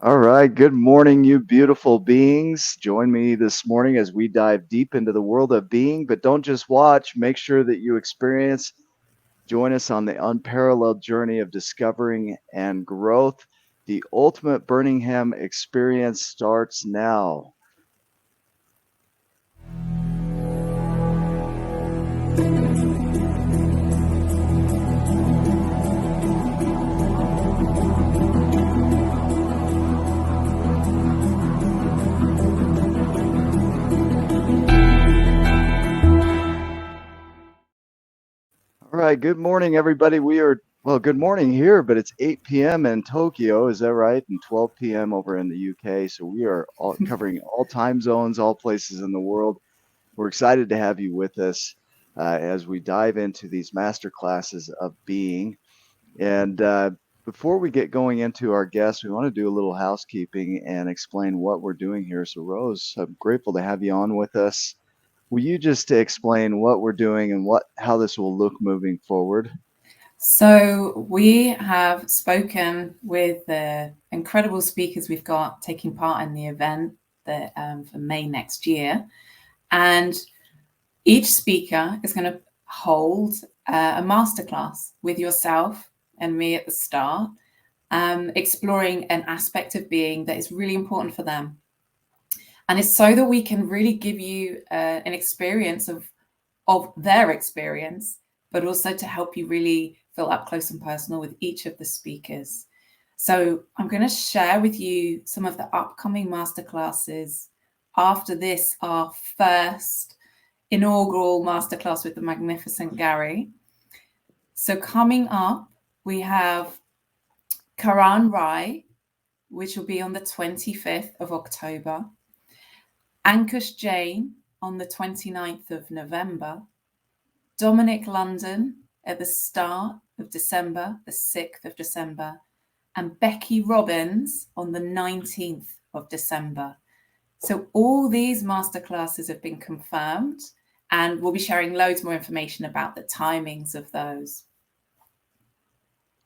All right. Good morning, you beautiful beings. Join me this morning as we dive deep into the world of being, but don't just watch, make sure that you experience. Join us on the unparalleled journey of discovering and growth. The ultimate Birmingham experience starts now. All right. Good morning, everybody. Good morning here, but it's 8 p.m. in Tokyo. Is that right? And 12 p.m. over in the UK. So we are all covering all time zones, all places in the world. We're excited to have you with us as we dive into these master classes of being. And before we get going into our guests, we want to do a little housekeeping and explain what we're doing here. So, Rose, I'm grateful to have you on with us. Will you just explain what we're doing and how this will look moving forward? So we have spoken with the incredible speakers we've got taking part in the event for May next year. And each speaker is going to hold a masterclass with yourself and me at the start, exploring an aspect of being that is really important for them. And it's so that we can really give you an experience of their experience, but also to help you really feel up close and personal with each of the speakers. So I'm going to share with you some of the upcoming masterclasses after this, our first inaugural masterclass with the magnificent Gary. So coming up, we have Karan Rai, which will be on the 25th of October, Ankush Jain on the 29th of November, Dominic London at the start of December, the 6th of December, and Becky Robbins on the 19th of December. So all these masterclasses have been confirmed, and we'll be sharing loads more information about the timings of those.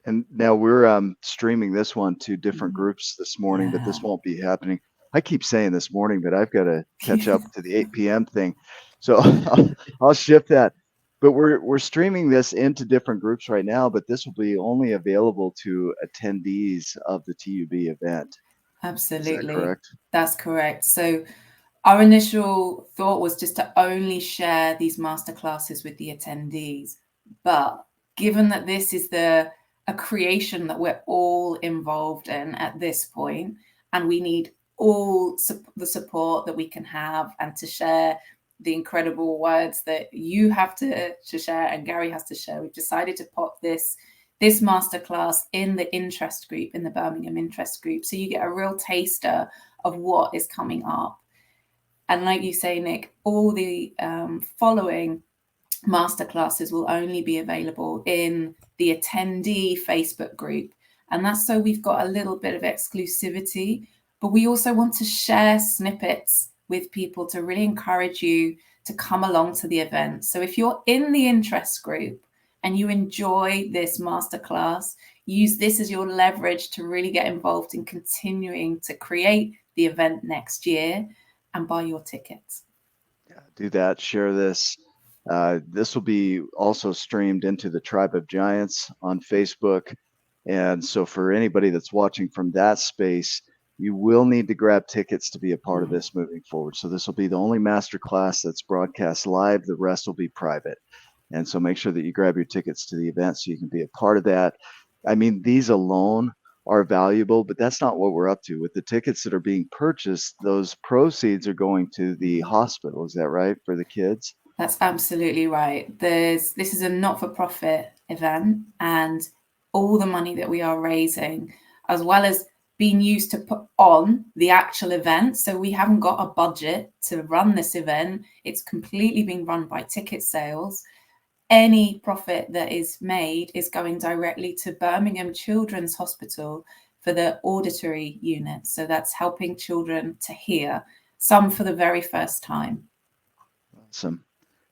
And now we're streaming this one to different groups this morning, but Yeah. this won't be happening. I keep saying this morning, but I've got to catch up to the 8 p.m. thing. So I'll shift that. But we're streaming this into different groups right now, but this will be only available to attendees of the TUB event. Is that Absolutely. correct? That's correct. So our initial thought was just to only share these masterclasses with the attendees. But given that this is a creation that we're all involved in at this point, and we need all the support that we can have and to share the incredible words that you have to share and Gary has to share, we've decided to pop this masterclass in the interest group, in the Birmingham interest group, so you get a real taster of what is coming up. And like you say, Nick, all the following masterclasses will only be available in the attendee Facebook group. And that's so we've got a little bit of exclusivity, but we also want to share snippets with people to really encourage you to come along to the event. So if you're in the interest group and you enjoy this masterclass, use this as your leverage to really get involved in continuing to create the event next year and buy your tickets. Yeah, do that. Share this. This will be also streamed into the Tribe of Giants on Facebook. And so, for anybody that's watching from that space, you will need to grab tickets to be a part of this moving forward. So, this will be the only master class that's broadcast live. The rest will be private. And so, make sure that you grab your tickets to the event so you can be a part of that. I mean, these alone are valuable, but that's not what we're up to. With the tickets that are being purchased, those proceeds are going to the hospital. Is that right, for the kids? That's absolutely right. This is a not-for-profit event, and all the money that we are raising, as well as being used to put on the actual event. So we haven't got a budget to run this event. It's completely being run by ticket sales. Any profit that is made is going directly to Birmingham Children's Hospital for the auditory unit. So that's helping children to hear, some for the very first time. Awesome.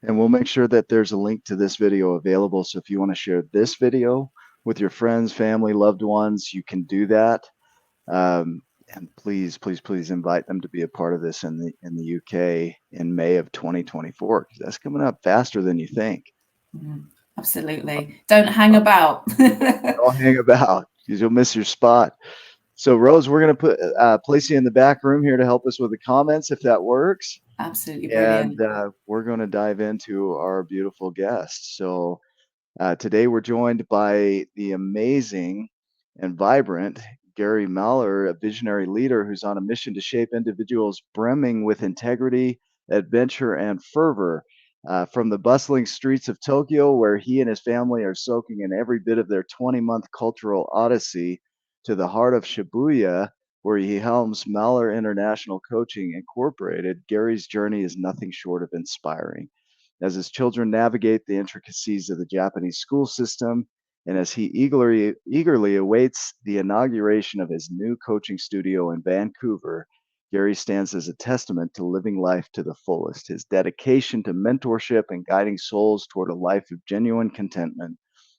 And we'll make sure that there's a link to this video available. So if you want to share this video with your friends, family, loved ones, you can do that. Um, And please, please, please invite them to be a part of this in the UK in May of 2024, because that's coming up faster than you think. Absolutely. Don't hang about. Don't hang about because you'll miss your spot. So, Rose, we're going to place you in the back room here to help us with the comments, if that works. Absolutely And brilliant. we're going to dive into our beautiful guests. So, today we're joined by the amazing and vibrant Gary Mahler, a visionary leader who's on a mission to shape individuals brimming with integrity, adventure, and fervor. From the bustling streets of Tokyo, where he and his family are soaking in every bit of their 20-month cultural odyssey, to the heart of Shibuya, where he helms Mahler International Coaching Incorporated, Gary's journey is nothing short of inspiring. As his children navigate the intricacies of the Japanese school system, and as he eagerly awaits the inauguration of his new coaching studio in Vancouver, Gary stands as a testament to living life to the fullest. His dedication to mentorship and guiding souls toward a life of genuine contentment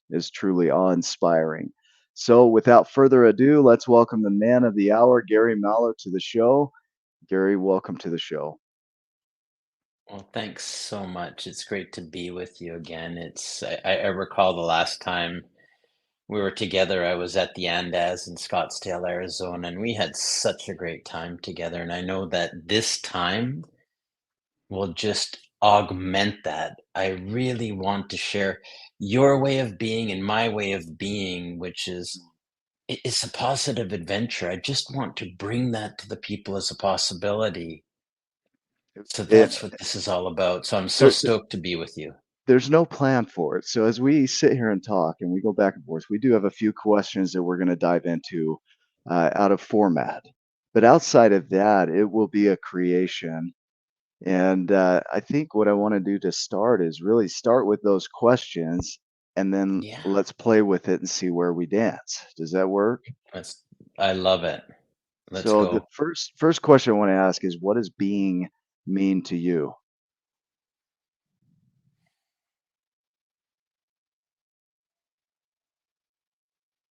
is truly awe inspiring. So, without further ado, let's welcome the man of the hour, Gary Mahler, to the show. Gary, welcome to the show. Well, thanks so much. It's great to be with you again. I recall the last time we were together, I was at the Andes in Scottsdale, Arizona, and we had such a great time together. And I know that this time will just augment that. I really want to share your way of being and my way of being, which is it's a positive adventure. I just want to bring that to the people as a possibility. So And that's what this is all about. So I'm so there, stoked to be with you. there's no plan for it. So as we sit here and talk and we go back and forth, we do have a few questions that we're going to dive into out of format. But outside of that, it will be a creation. And I think what I want to do to start is really start with those questions and then Yeah, let's play with it and see where we dance. Does that work? that's I love it. Let's So the go. first question I want to ask is, what does being mean to you?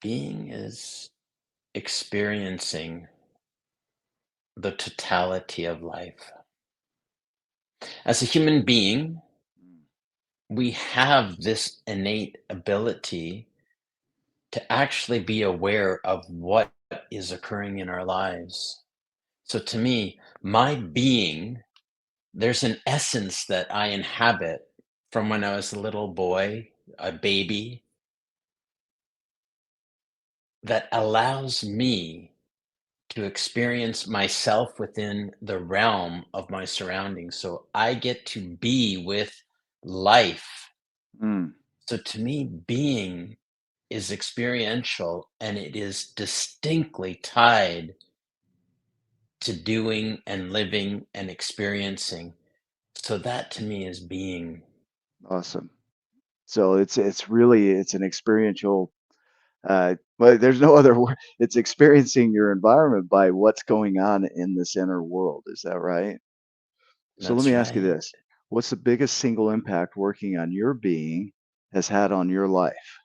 Being is experiencing the totality of life. As a human being, we have this innate ability to actually be aware of what is occurring in our lives. So to me, my being, there's an essence that I inhabit from when I was a little boy, a baby, that allows me to experience myself within the realm of my surroundings. So I get to be with life. Mm, So to me, being is experiential and it is distinctly tied to doing and living and experiencing. So that to me is being. awesome. So it's really it's an experiential. But there's no other word. It's experiencing your environment by what's going on in this inner world. Is that right? So let That's me ask you right. this. What's the biggest single impact working on your being has had on your life?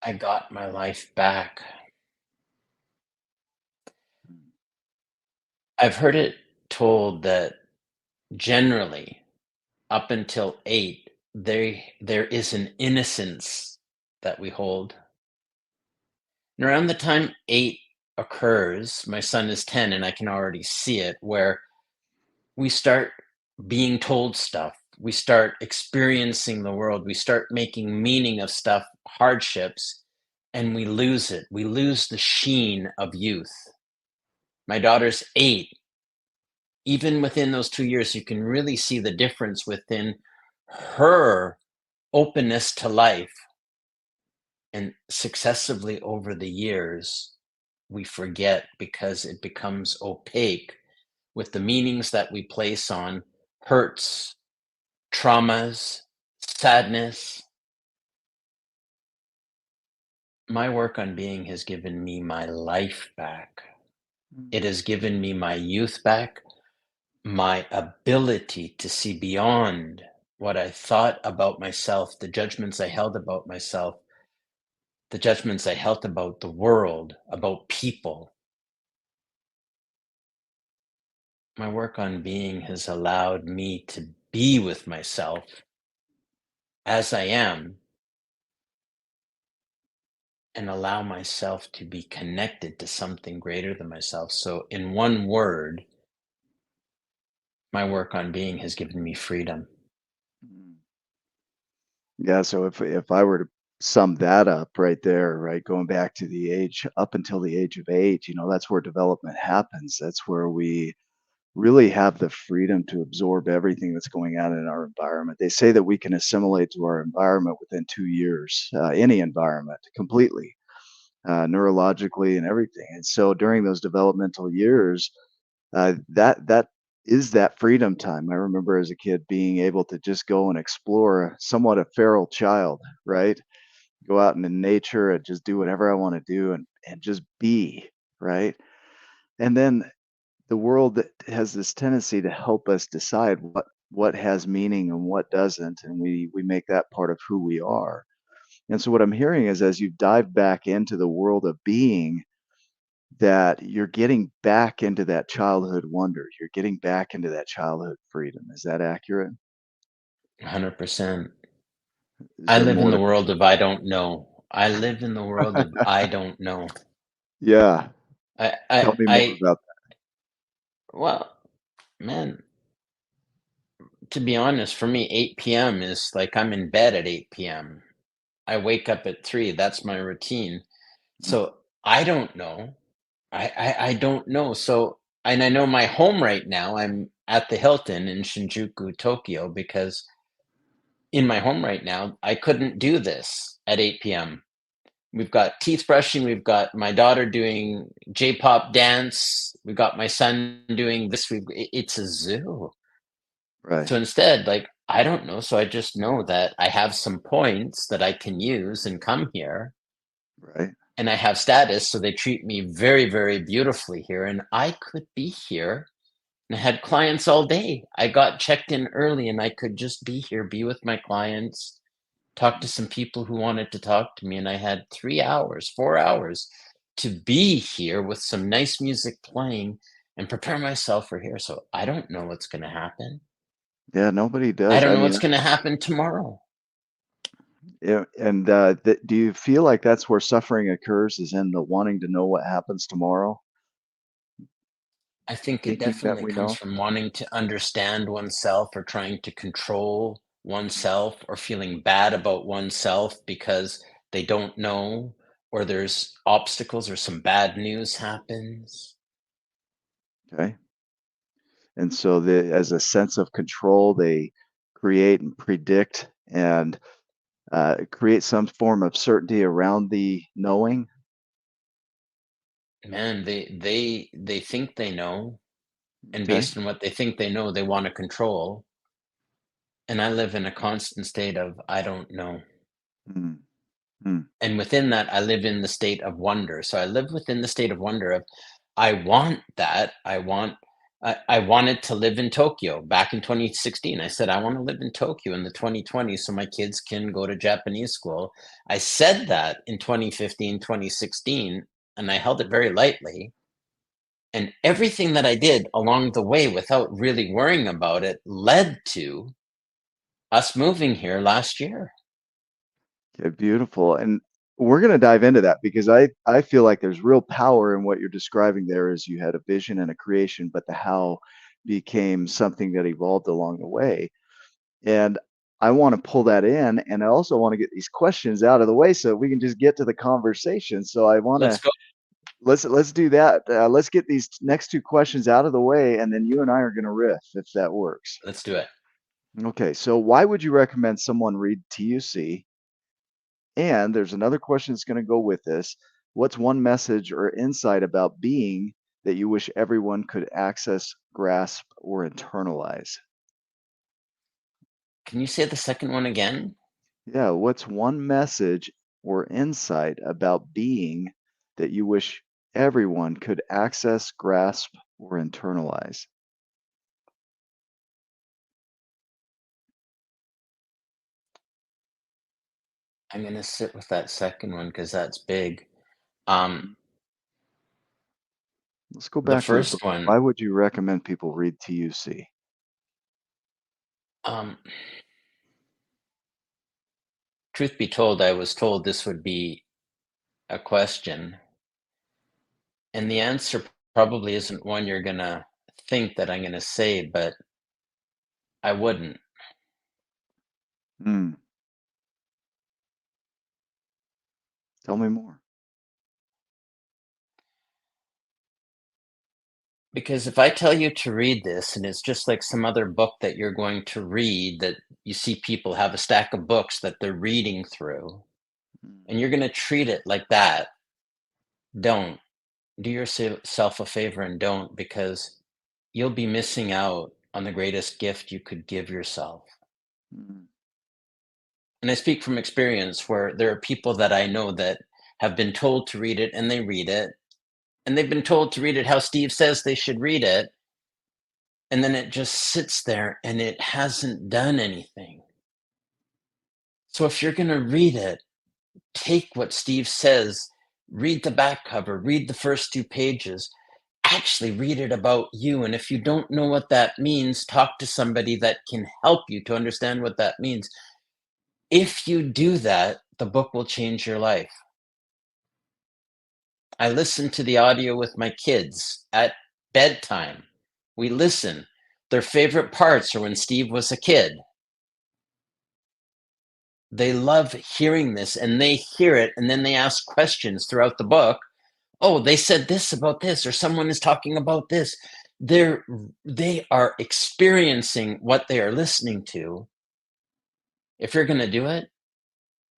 I got my life back. I've heard it told that generally up until 8, there is an innocence that we hold. And around the time 8 occurs, my son is 10 and I can already see it, where we start being told stuff. We start experiencing the world. We start making meaning of stuff, hardships, and we lose it. We lose the sheen of youth. My daughter's 8. Even within those 2 years, you can really see the difference within her openness to life. And successively over the years, we forget because it becomes opaque with the meanings that we place on hurts, traumas, sadness. My work on being has given me my life back. It has given me my youth back, my ability to see beyond what I thought about myself, the judgments I held about myself. the judgments I held about the world, about people. My work on being has allowed me to be with myself as I am and allow myself to be connected to something greater than myself. So, in one word, my work on being has given me freedom. Mm. Yeah, so if I were to sum that up right there, right, going back to the age up until the age of 8, that's where development happens. That's where we really have the freedom to absorb everything that's going on in our environment. They say that we can assimilate to our environment within 2 years, any environment completely, neurologically and everything. And so during those developmental years, that is that freedom time. I remember as a kid being able to just go and explore, somewhat a feral child, right? Go out into nature and just do whatever I want to do and just be, right? And then the world has this tendency to help us decide what has meaning and what doesn't, and we make that part of who we are. And so what I'm hearing is as you dive back into the world of being, that you're getting back into that childhood wonder. You're getting back into that childhood freedom. Is that accurate? 100%. Is I there live in more the to? world of I don't know. I live in the world of I don't know. Yeah, I, tell I, me more I, about well, man, to be honest, for me, 8 p.m. is like I'm in bed at 8 p.m. I wake up at 3. That's my routine. that. So I don't know. I don't know. So, and I know my home right now, I'm at the Hilton in Shinjuku, Tokyo, because in my home right now, I couldn't do this at 8 p.m. We've got teeth brushing, we've got my daughter doing J-pop dance, we've got my son doing this. It's a zoo. Right, So instead, like, I don't know. So I just know that I have some points that I can use and come here, right, and I have status. So they treat me very, very beautifully here. And I could be here and I had clients all day. I got checked in early and I could just be here, be with my clients, talk to some people who wanted to talk to me. And I had 3 hours, 4 hours to be here with some nice music playing and prepare myself for here. So I don't know what's going to happen. yeah. Nobody I does. don't I know mean, what's going to happen tomorrow. yeah, and do you feel like that's where suffering occurs? Is in the wanting to know what happens tomorrow, I think it thinking that definitely we comes know? from wanting to understand oneself or trying to control oneself or feeling bad about oneself because they don't know or there's obstacles or some bad news happens. Okay, and so as a sense of control, they create and predict and create some form of certainty around the knowing. Man, they think they know, and Okay. based on what they think they know, they want to control. And I live in a constant state of I don't know. Mm, mm, And within that, I live in the state of wonder. So I live within the state of wonder of I want that. I wanted to live in Tokyo back in 2016. I said I want to live in Tokyo in the 2020s so my kids can go to Japanese school. I said that in 2015, 2016, and I held it very lightly. And everything that I did along the way without really worrying about it led to us moving here last year. okay, beautiful. And we're going to dive into that because I feel like there's real power in what you're describing there is you had a vision and a creation, but the how became something that evolved along the way. And I want to pull that in, and I also want to get these questions out of the way so we can just get to the conversation. So I want Let's to go. let's do that. Let's get these next two questions out of the way, and then you and I are going to riff if that works. Let's do it. Okay. So why would you recommend someone read TUC? And there's another question that's going to go with this. What's one message or insight about being that you wish everyone could access, grasp, or internalize? Can you say the second one again? Yeah, what's one message or insight about being that you wish everyone could access, grasp, or internalize? I'm gonna sit with that second one because that's big. Um, Let's go the back to the book. first one, Why would you recommend people read TUC? um, truth be told, I was told this would be a question, and the answer probably isn't one you're gonna think that I'm gonna say, but I wouldn't. Hmm. Tell me more. Because if I tell you to read this, and it's just like some other book that you're going to read, that you see people have a stack of books that they're reading through, Mm, and you're gonna treat it like that, don't. Do yourself a favor and don't, because you'll be missing out on the greatest gift you could give yourself. mm, And I speak from experience where there are people that I know that have been told to read it and they read it, and they've been told to read it how Steve says they should read it, and then it just sits there and it hasn't done anything. So if you're going to read it, take what Steve says, read the back cover, read the first 2 pages, actually read it about you. And if you don't know what that means, talk to somebody that can help you to understand what that means. If you do that, the book will change your life. I listen to the audio with my kids at bedtime. We listen. Their favorite parts are when Steve was a kid. They love hearing this and they hear it and then they ask questions throughout the book. Oh, they said this about this, or someone is talking about this. They are experiencing what they are listening to. If you're going to do it,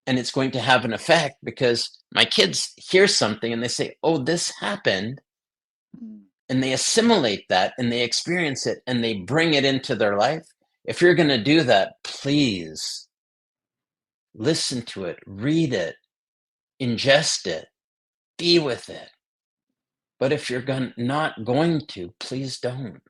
and it's going to have an effect, because my kids hear something and they say, oh, this happened, mm. and they assimilate that and they experience it and they bring it into their life. If you're going to do that, please listen to it, read it, ingest it, be with it. But if you're not going to, please don't.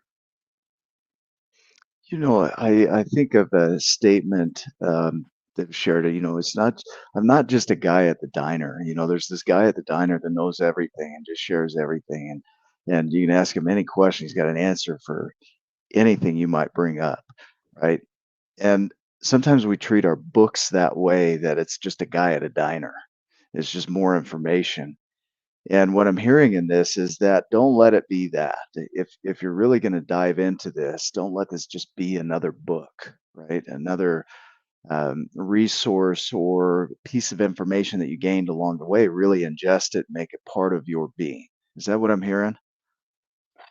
I think of a statement that was shared. It's not. I'm not just a guy at the diner. There's this guy at the diner that knows everything and just shares everything, and you can ask him any question. He's got an answer for anything you might bring up, right? And sometimes we treat our books that way. That it's just a guy at a diner. It's just more information. And what I'm hearing in this is that don't let it be that. If you're really going to dive into this, don't let this just be another book, right? Another resource or piece of information that you gained along the way. Really ingest it, make it part of your being. Is that what I'm hearing?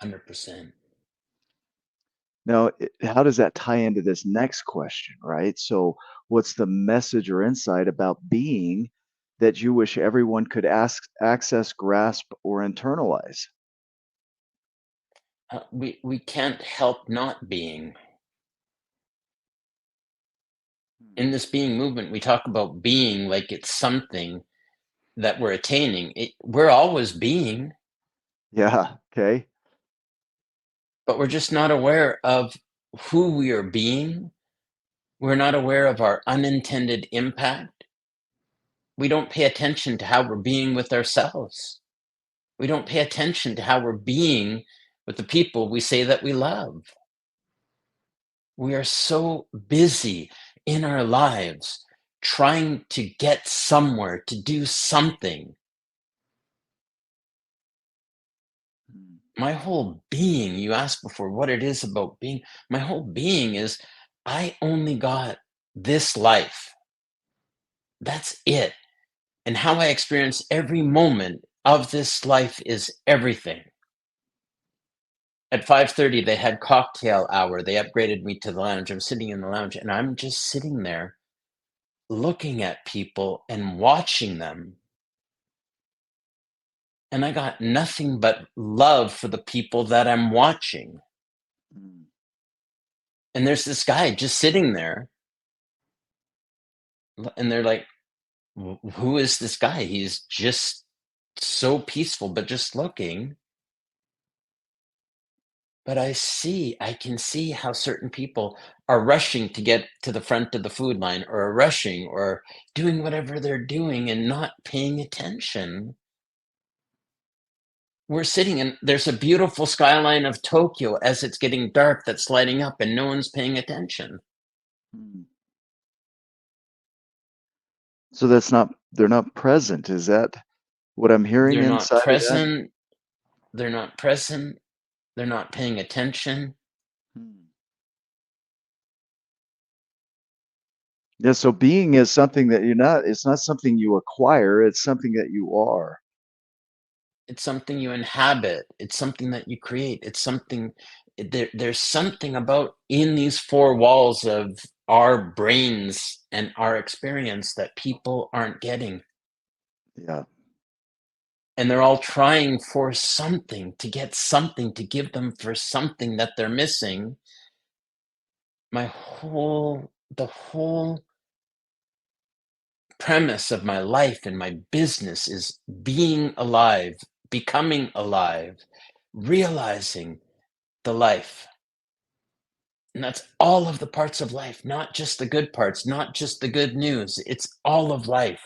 100%. Now, how does that tie into this next question, right? So, what's the message or insight about being that you wish everyone could access, grasp, or internalize? We can't help not being. In this being movement, we talk about being like it's something that we're attaining. We're always being, Yeah. Okay. but we're just not aware of who we are being. We're not aware of our unintended impact. We don't pay attention to how we're being with ourselves. We don't pay attention to how we're being with the people we say that we love. We are so busy in our lives trying to get somewhere, to do something. Mm, My whole being, you asked before what it is about being, my whole being is I only got this life. That's it. And how I experience every moment of this life is everything. At 5:30, they had cocktail hour. They upgraded me to the lounge. I'm sitting in the lounge and I'm just sitting there looking at people and watching them. And I got nothing but love for the people that I'm watching. mm, And there's this guy just sitting there, and they're like, Who is this guy? He's just so peaceful, but just looking." But I can see how certain people are rushing to get to the front of the food line, or are rushing or doing whatever they're doing and not paying attention. We're sitting and there's a beautiful skyline of Tokyo as it's getting dark that's lighting up and no one's paying attention. Hmm. So they're not present. Is that what I'm hearing They're not inside of that? present. They're not present. They're not paying attention. Hmm. Yeah, so being is something that it's not something you acquire, it's something that you are. It's something you inhabit. It's something that you create. It's something there's something about in these four walls of our brains and our experience that people aren't getting. Yeah. And they're all trying for something to get something to give them for something that they're missing. The whole premise of my life and my business is being alive, becoming alive, realizing the life. And that's all of the parts of life, not just the good parts, not just the good news. It's all of life.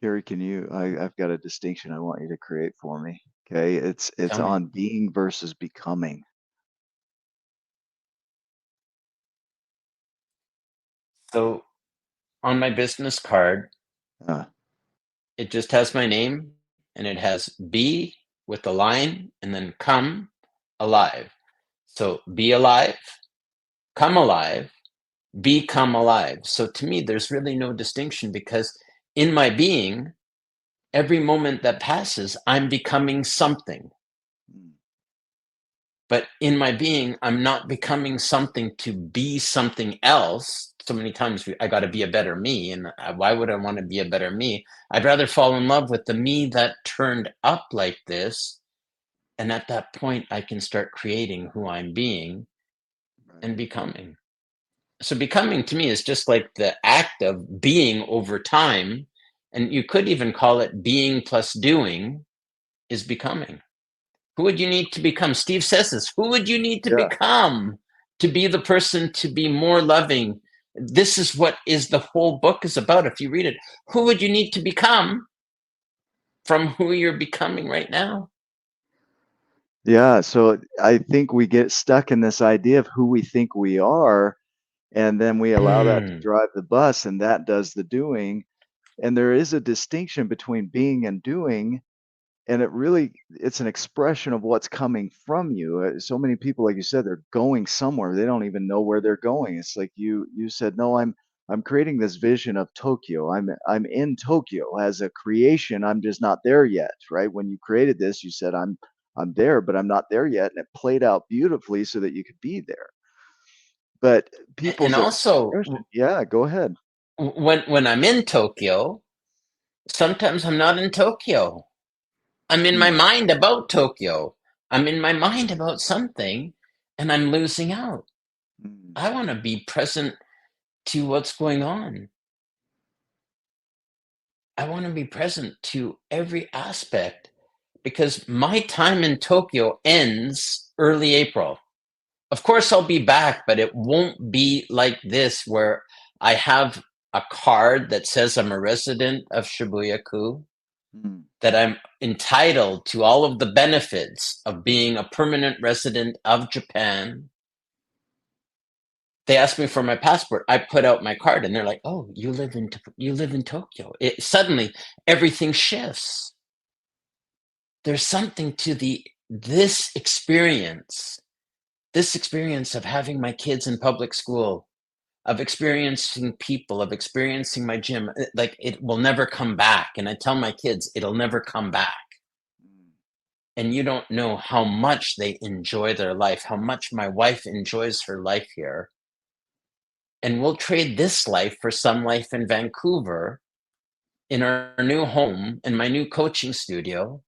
Gary, I've got a distinction I want you to create for me. Okay. It's Tell me. on being versus becoming. So on my business card, Uh, it just has my name and it has be with a line and then come alive. So be alive, come alive, become alive. So to me, there's really no distinction because in my being, every moment that passes, I'm becoming something. mm, But in my being, I'm not becoming something to be something else. So many times I got to be a better me. And why would I want to be a better me? I'd rather fall in love with the me that turned up like this. And at that point, I can start creating who I'm being right. and becoming. So becoming to me is just like the act of being over time. And you could even call it being plus doing is becoming. Who would you need to become? Steve says this. Who would you need to Yeah. become to be the person to be more loving? This is what is the whole book is about. If you read it, who would you need to become from who you're becoming right now? Yeah. So I think we get stuck in this idea of who we think we are, and then we allow that to Mm. drive the bus, and that does the doing. And there is a distinction between being and doing. And it's an expression of what's coming from you. So many people, like you said, they're going somewhere. They don't even know where they're going. It's like you said, no, I'm creating this vision of Tokyo. I'm in Tokyo as a creation. I'm just not there yet, right? When you created this, you said I'm there, but I'm not there yet. And it played out beautifully so that you could be there. But And people's also, expression, yeah, go ahead. when I'm in Tokyo, sometimes I'm not in Tokyo. I'm in my Hmm. mind about Tokyo. I'm in my mind about something, and I'm losing out. Hmm. I want to be present to what's going on. I want to be present to every aspect because my time in Tokyo ends early April. Of course, I'll be back, but it won't be like this where I have a card that says I'm a resident of Shibuya-ku, Hmm. that I'm entitled to all of the benefits of being a permanent resident of Japan. They asked me for my passport. I put out my card and they're like, "Oh, you live in Tokyo." It suddenly everything shifts. There's something to the this experience of having my kids in public school, of experiencing people, of experiencing my gym, like it will never come back. And I tell my kids, it'll never come back. And you don't know how much they enjoy their life, how much my wife enjoys her life here. And we'll trade this life for some life in Vancouver, in our new home, in my new coaching studio.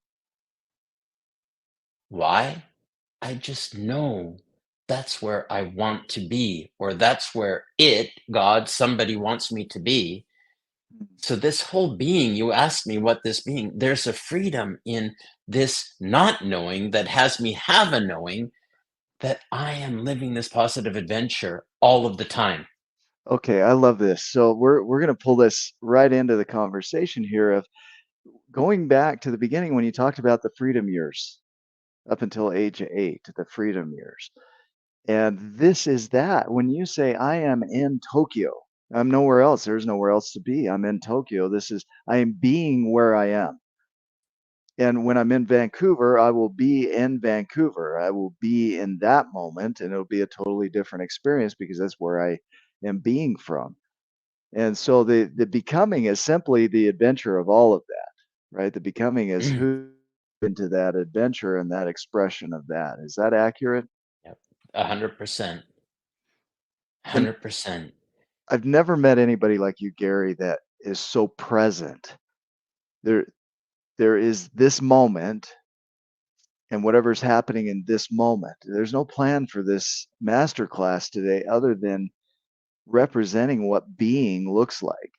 Why? I just know that's where I want to be, or that's where God, somebody wants me to be. So this whole being, you asked me what this being, there's a freedom in this not knowing that has me have a knowing that I am living this positive adventure all of the time. Okay, I love this. So we're going to pull this right into the conversation here of going back to the beginning when you talked about the freedom years up until age 8, the freedom years. And this is that. When you say I am in Tokyo, I'm nowhere else. There's nowhere else to be. I'm in Tokyo. I am being where I am. And when I'm in Vancouver, I will be in Vancouver. I will be in that moment, and it'll be a totally different experience because that's where I am being from. And so the becoming is simply the adventure of all of that, right? The becoming is who into that adventure and that expression of that. Is that accurate? Yep. 100%. And 100%. I've never met anybody like you, Gary, that is so present. There, there is this moment and whatever's happening in this moment. There's no plan for this masterclass today other than representing what being looks like.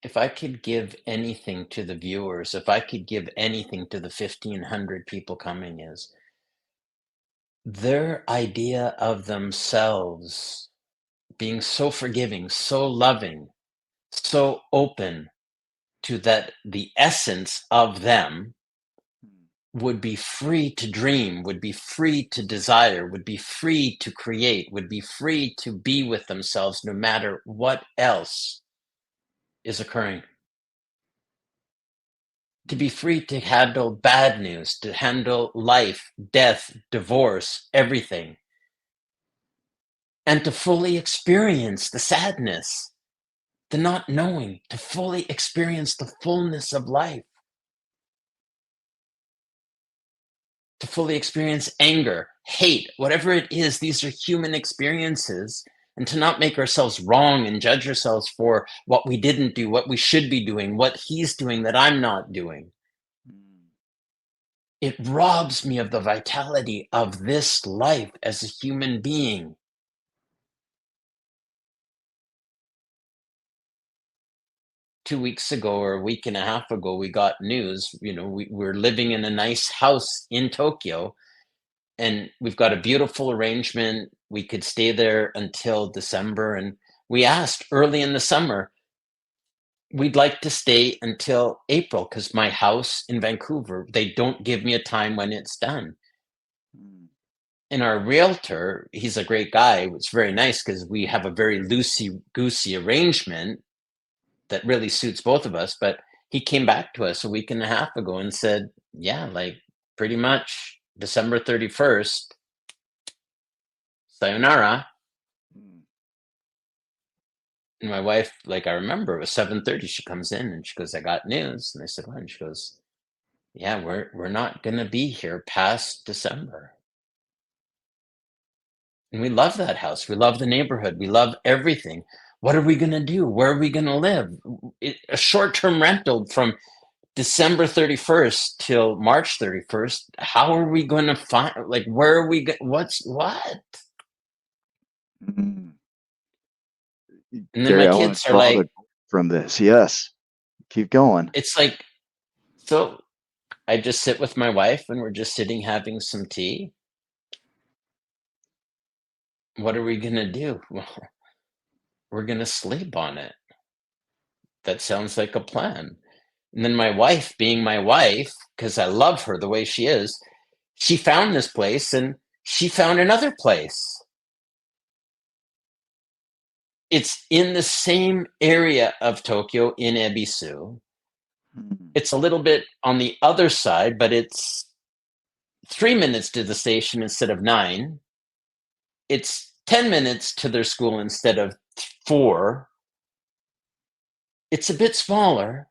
If I could give anything to the viewers, if I could give anything to the 1,500 people coming, is their idea of themselves being so forgiving, so loving, so open to that the essence of them would be free to dream, would be free to desire, would be free to create, would be free to be with themselves no matter what else is occurring. To be free to handle bad news, to handle life, death, divorce, everything, and to fully experience the sadness, the not knowing, to fully experience the fullness of life, to fully experience anger, hate, whatever it is. These are human experiences. And to not make ourselves wrong and judge ourselves for what we didn't do, what we should be doing, what he's doing that I'm not doing. It robs me of the vitality of this life as a human being. Two weeks ago or a week and a half ago, we got news. We're living in a nice house in Tokyo, and we've got a beautiful arrangement. We could stay there until December, and we asked early in the summer, we'd like to stay until April because my house in Vancouver, they don't give me a time when it's done. And our realtor, he's a great guy. It's very nice because we have a very loosey-goosey arrangement that really suits both of us. But he came back to us a week and a half ago and said, yeah, like pretty much December 31st, sayonara. And my wife, like, I remember it was 7:30. She comes in and she goes, I got news. And I said, what? And she goes, yeah, we're not gonna be here past December. And we love that house. We love the neighborhood. We love everything. What are we gonna do? Where are we gonna live? A short-term rental from December 31st till March 31st. How are we gonna find, like, where are we what? Mm. And then Gary, my I want to kids are draw like, the from this. Yes, keep going. it's like, so I just sit with my wife and we're just sitting having some tea. What are we gonna do? Well, we're gonna sleep on it. That sounds like a plan. And then my wife, being my wife, because I love her the way she is, she found this place and she found another place. It's in the same area of Tokyo in Ebisu. It's a little bit on the other side, but it's 3 minutes to the station instead of 9. It's 10 minutes to their school instead of 4. It's a bit smaller.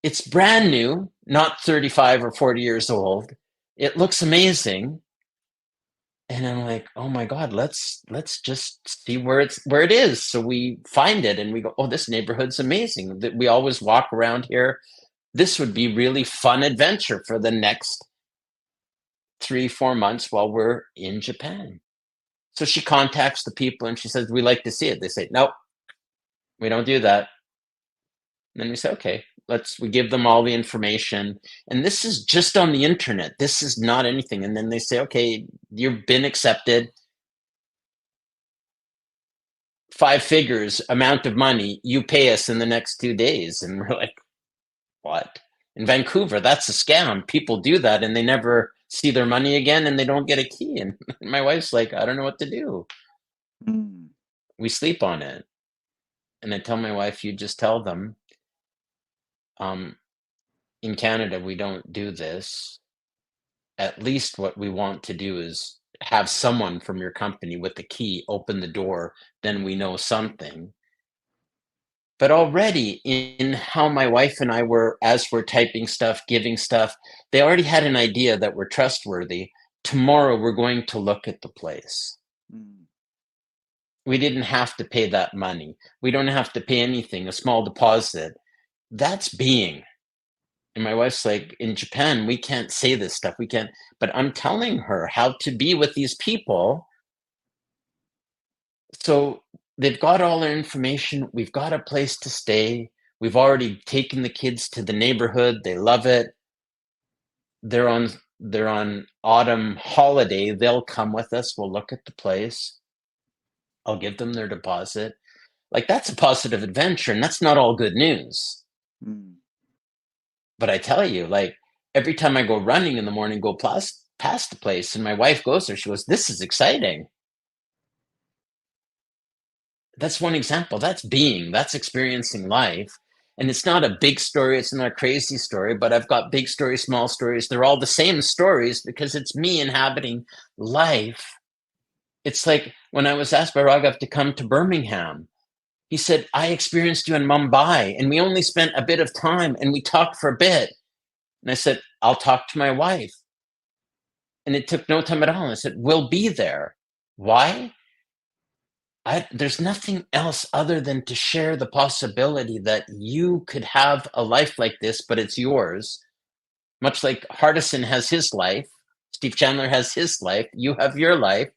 It's brand new, not 35 or 40 years old. It looks amazing. And I'm like, oh my God, let's just see where it is. So we find it and we go, oh, this neighborhood's amazing. That we always walk around here. This would be really fun adventure for the next 3-4 months while we're in Japan. So she contacts the people and she says, "We like to see it." They say, "Nope, we don't do that." And then we say, "Okay, we give them all the information." And this is just on the internet. This is not anything. And then they say, "Okay, you've been accepted. 5 figures amount of money. You pay us in the next 2 days." And we're like, "What?" In Vancouver, that's a scam. People do that and they never see their money again and they don't get a key. And my wife's like, "I don't know what to do." Mm. We sleep on it. And I tell my wife, "You just tell them, um, in Canada, we don't do this. At least what we want to do is have someone from your company with the key open the door, then we know something." But already in how my wife and I were, as we're typing stuff, giving stuff, they already had an idea that we're trustworthy. Tomorrow we're going to look at the place. Mm. We didn't have to pay that money. We don't have to pay anything, a small deposit. That's being. And my wife's like, "In Japan, we can't say this stuff. We can't." But I'm telling her how to be with these people. So they've got all their information. We've got a place to stay. We've already taken the kids to the neighborhood. They love it. They're on autumn holiday. They'll come with us. We'll look at the place. I'll give them their deposit. Like, that's a positive adventure, and that's not all good news. Mm. But I tell you, like, every time I go running in the morning, go past the place, and my wife goes there, she goes, "This is exciting." That's one example. That's experiencing life. And it's not a big story, it's not a crazy story, but I've got big stories, small stories. They're all the same stories because it's me inhabiting life. It's like when I was asked by Raghav to come to Birmingham, he said, "I experienced you in Mumbai and we only spent a bit of time and we talked for a bit." And I said, "I'll talk to my wife." And it took no time at all. And I said, "We'll be there." Why? There's nothing else other than to share the possibility that you could have a life like this, but it's yours. Much like Hardison has his life, Steve Chandler has his life, you have your life.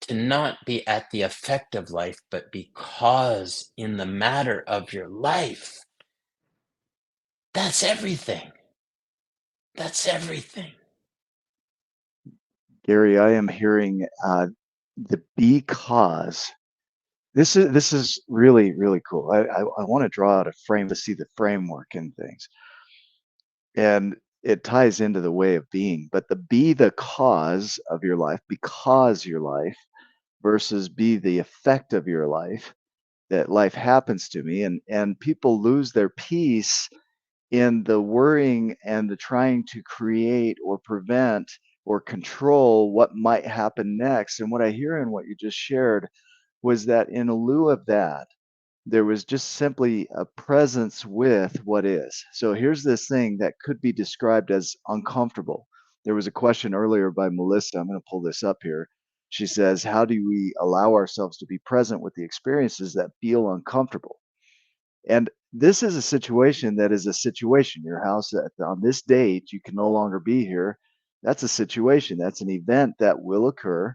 To not be at the effect of life, but because in the matter of your life. That's everything. That's everything. Gary, I am hearing the because. This is really, really cool. I want to draw out a frame to see the framework in things. And it ties into the way of being, but be the cause of your life, because your life, versus be the effect of your life, that life happens to me. And people lose their peace in the worrying and the trying to create or prevent or control what might happen next. And what I hear in what you just shared was that in lieu of that, there was just simply a presence with what is. So here's this thing that could be described as uncomfortable. There was a question earlier by Melissa. I'm going to pull this up here. She says, "How do we allow ourselves to be present with the experiences that feel uncomfortable?" And this is a situation that is a situation. Your house on this date, you can no longer be here. That's a situation. That's an event that will occur.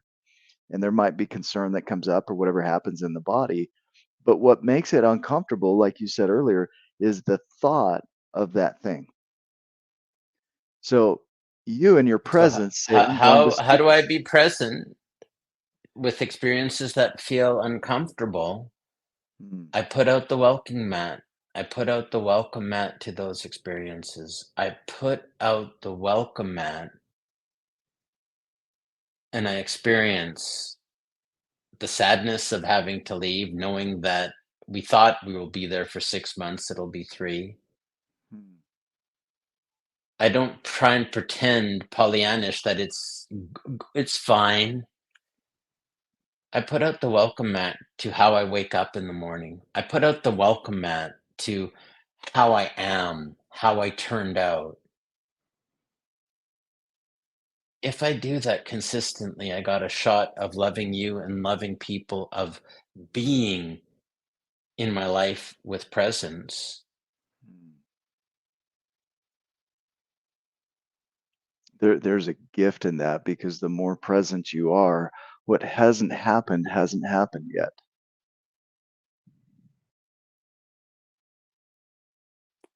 And there might be concern that comes up or whatever happens in the body. But what makes it uncomfortable, like you said earlier, is the thought of that thing. So you and your So presence sitting going to how sleep. do I be present with experiences that feel uncomfortable? Mm. I put out the welcome mat. I put out the welcome mat to those experiences. I put out the welcome mat and I experience the sadness of having to leave, knowing that we thought we will be there for 6 months, it'll be 3. Mm. I don't try and pretend Pollyannish that it's fine. I put out the welcome mat to how I wake up in the morning. I put out the welcome mat to how I am, how I turned out. If I do that consistently, I got a shot of loving you and loving people, of being in my life with presence. Mm. There's a gift in that because the more present you are, what hasn't happened yet.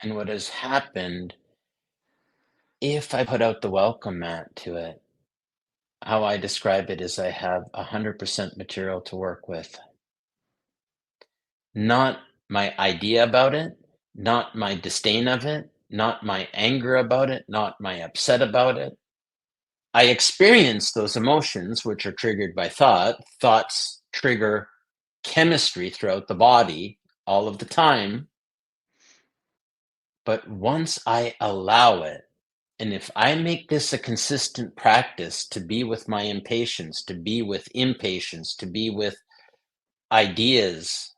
And what has happened, if I put out the welcome mat to it, how I describe it is I have 100% material to work with. Not my idea about it, not my disdain of it, not my anger about it, not my upset about it. I experience those emotions, which are triggered by thought. Thoughts trigger chemistry throughout the body all of the time. But once I allow it, and if I make this a consistent practice to be with my impatience, to be with impatience, to be with ideas,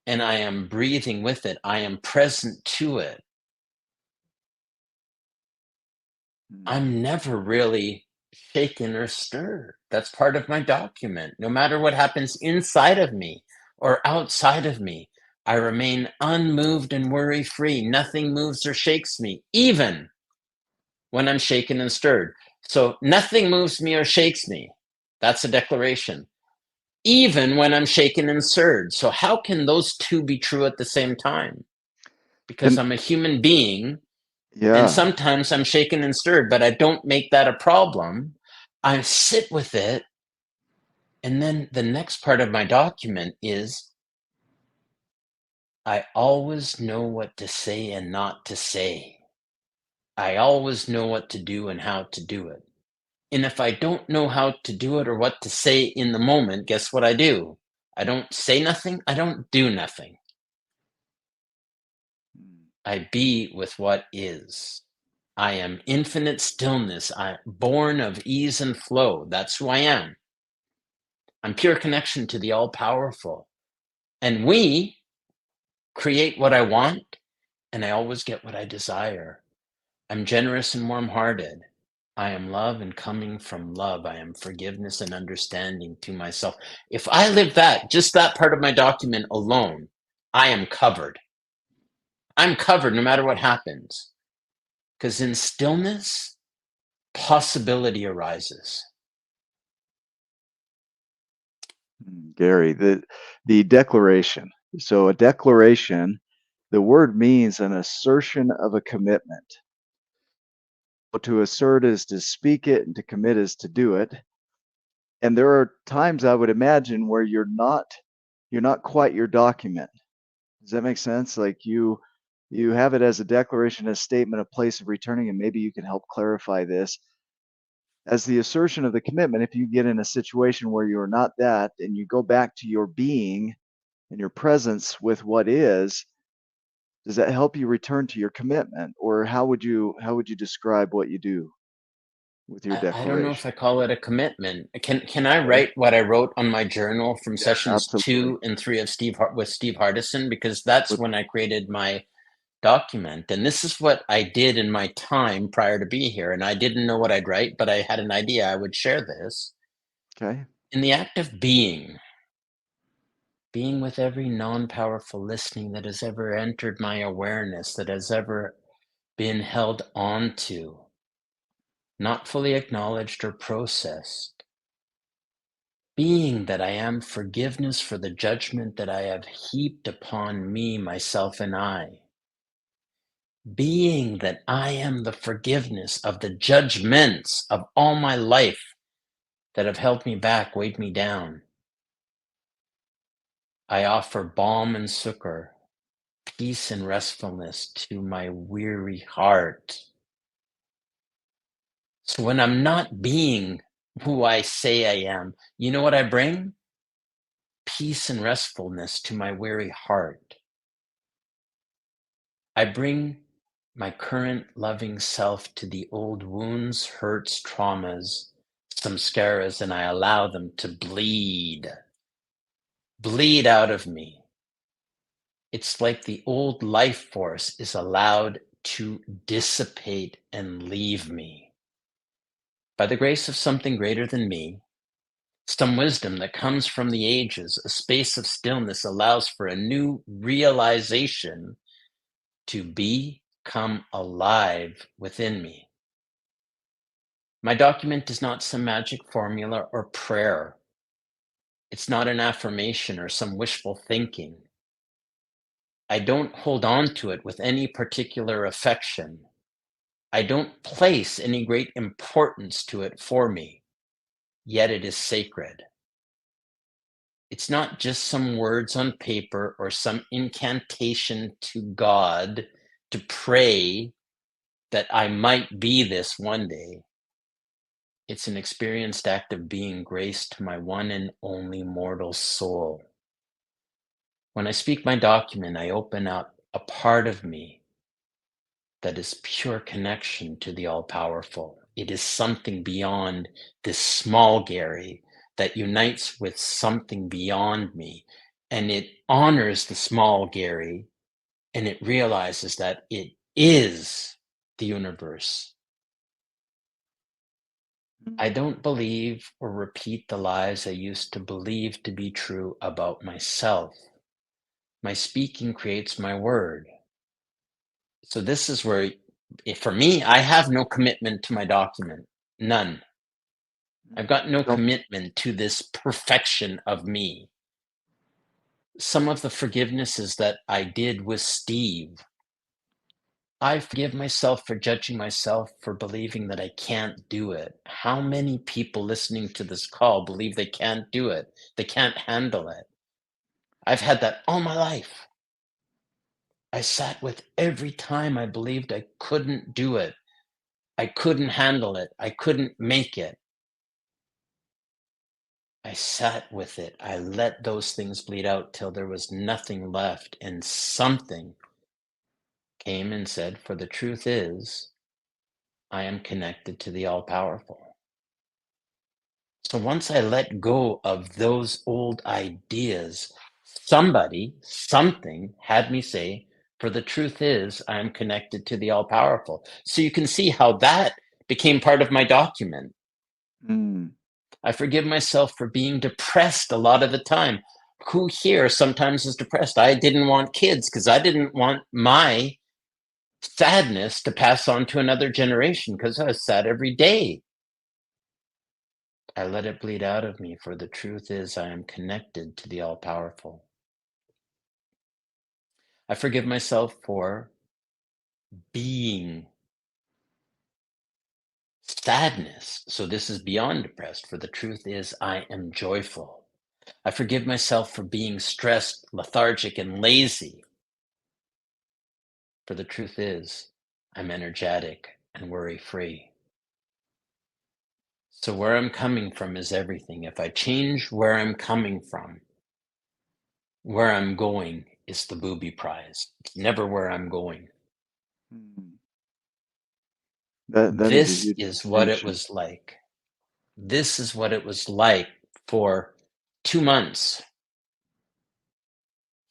and I am breathing with it, I am present to it, Mm. I'm never really shaken or stirred. That's part of my document. No matter what happens inside of me or outside of me, I remain unmoved and worry free. Nothing moves or shakes me, even when I'm shaken and stirred. So nothing moves me or shakes me. That's a declaration. Even when I'm shaken and stirred. So how can those two be true at the same time? Because And I'm a human being and yeah, sometimes I'm shaken and stirred, but I don't make that a problem. I sit with it. And then the next part of my document is I always know what to say and not to say. I always know what to do and how to do it. And if I don't know how to do it or what to say in the moment, guess what I do? I don't say nothing. I don't do nothing. mm, I be with what is. I am infinite stillness. I'm born of ease and flow. That's who I am. I'm pure connection to the all powerful. And we create what I want, and I always get what I desire. I'm generous and warm hearted. I am love and coming from love. I am forgiveness and understanding to myself. If I live that, just that part of my document alone, I am covered. I'm covered no matter what happens. Because in stillness, possibility arises. Gary, the declaration. So a declaration, the word means an assertion of a commitment. To assert is to speak it, and to commit is to do it. And there are times I would imagine where you're not quite your document. Does that make sense? Like you have it as a declaration, a statement, a place of returning, and maybe you can help clarify this as the assertion of the commitment. If you get in a situation where you're not that and you go back to your being and your presence with what is, does that help you return to your commitment? Or how would you describe what you do with your I don't know if declaration? I call it a commitment. Can I Okay. write what I wrote on my journal from Yeah, sessions absolutely. 2 and 3 of with Steve Hardison? Because that's What when I created my document. And this is what I did in my time prior to be here. And I didn't know what I'd write, but I had an idea I would share this. okay. In the act of being with every non-powerful listening that has ever entered my awareness, that has ever been held onto, not fully acknowledged or processed. Being that I am forgiveness for the judgment that I have heaped upon me, myself, and I. Being that I am the forgiveness of the judgments of all my life that have held me back, weighed me down. I offer balm and succor, peace and restfulness to my weary heart. So when I'm not being who I say I am, you know what I bring? Peace and restfulness to my weary heart. I bring my current loving self to the old wounds, hurts, traumas, samskaras, and I allow them to bleed out of me. It's like the old life force is allowed to dissipate and leave me. By the grace of something greater than me, some wisdom that comes from the ages, a space of stillness allows for a new realization to become alive within me. My document is not some magic formula or prayer. It's not an affirmation or some wishful thinking. I don't hold on to it with any particular affection. I don't place any great importance to it for me, yet it is sacred. It's not just some words on paper or some incantation to God to pray that I might be this one day. It's an experienced act of being grace to my one and only mortal soul. When I speak my document, I open up a part of me that is pure connection to the all-powerful. It is something beyond this small Gary that unites with something beyond me, and it honors the small Gary, and it realizes that it is the universe. I don't believe or repeat the lies I used to believe to be true about myself. My speaking creates my word. So this is where, for me, I have no commitment to my document. None. I've got no Don't- commitment to this perfection of me. Some of the forgivenesses that I did with Steve, I forgive myself for judging myself for believing that I can't do it. How many people listening to this call believe they can't do it? They can't handle it. I've had that all my life. I sat with every time I believed I couldn't do it. I couldn't handle it. I couldn't make it. I sat with it. I let those things bleed out till there was nothing left. And something came and said, for the truth is, I am connected to the all powerful. So once I let go of those old ideas, somebody, something had me say, for the truth is, I am connected to the all powerful. So you can see how that became part of my document. Mm. I forgive myself for being depressed a lot of the time. Who here sometimes is depressed? I didn't want kids because I didn't want my sadness to pass on to another generation because I was sad every day. I let it bleed out of me, for the truth is I am connected to the all-powerful. I forgive myself for being sadness. So this is beyond depressed, for the truth is I am joyful. I forgive myself for being stressed, lethargic, and lazy. For the truth is, I'm energetic and worry-free. So where I'm coming from is everything. If I change where I'm coming from, where I'm going is the booby prize. It's never where I'm going. Mm. That is a This huge is what it distinction. was like. This is what it was like for 2 months,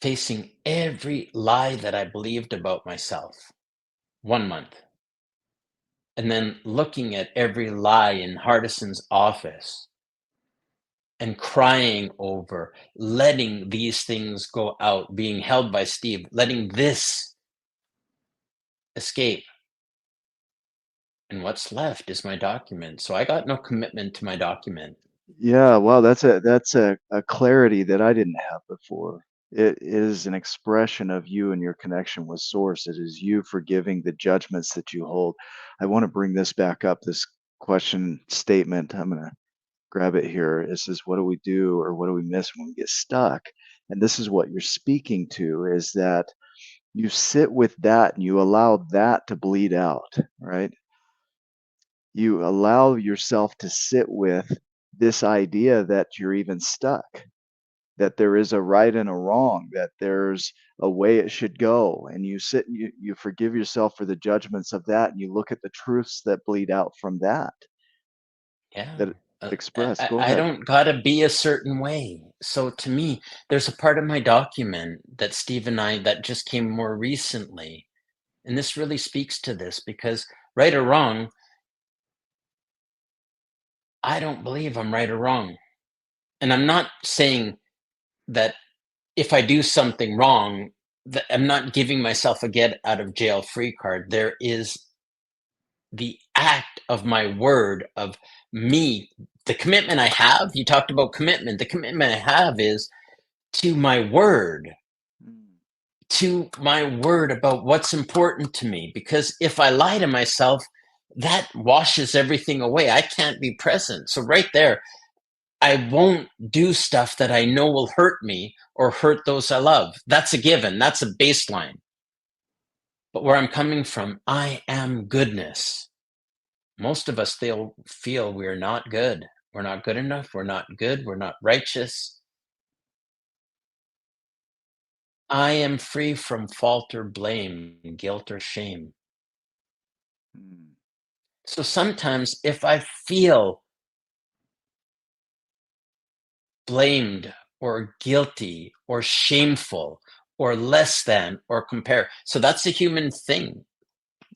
facing every lie that I believed about myself. 1 month. And then looking at every lie in Hardison's office and crying over letting these things go out, being held by Steve, letting this escape. And what's left is my document. So I got no commitment to my document. Yeah, wow, that's a clarity that I didn't have before. It is an expression of you and your connection with Source. It is you forgiving the judgments that you hold. I want to bring this back up, this question statement. I'm going to grab it here. It says, what do we do or what do we miss when we get stuck? And this is what you're speaking to, is that you sit with that and you allow that to bleed out, right? You allow yourself to sit with this idea that you're even stuck, that there is a right and a wrong, that there's a way it should go. And you sit and you forgive yourself for the judgments of that. And you look at the truths that bleed out from that, Yeah. that express. Go I ahead. don't gotta be a certain way. So to me, there's a part of my document that Steve and I that just came more recently. And this really speaks to this because right or wrong, I don't believe I'm right or wrong. And I'm not saying that if I do something wrong, that I'm not giving myself a get out of jail free card. There is the act of my word, of me, the commitment I have. You talked about commitment. The commitment I have is to my word, to my word about what's important to me. Because if I lie to myself, that washes everything away. I can't be present. So right there, I won't do stuff that I know will hurt me or hurt those I love. That's a given. That's a baseline. But where I'm coming from, I am goodness. Most of us feel we're not good. We're not good enough. We're not good. We're not righteous. I am free from fault or blame, guilt or shame. So sometimes if I feel blamed or guilty or shameful or less than or compare, so that's a human thing.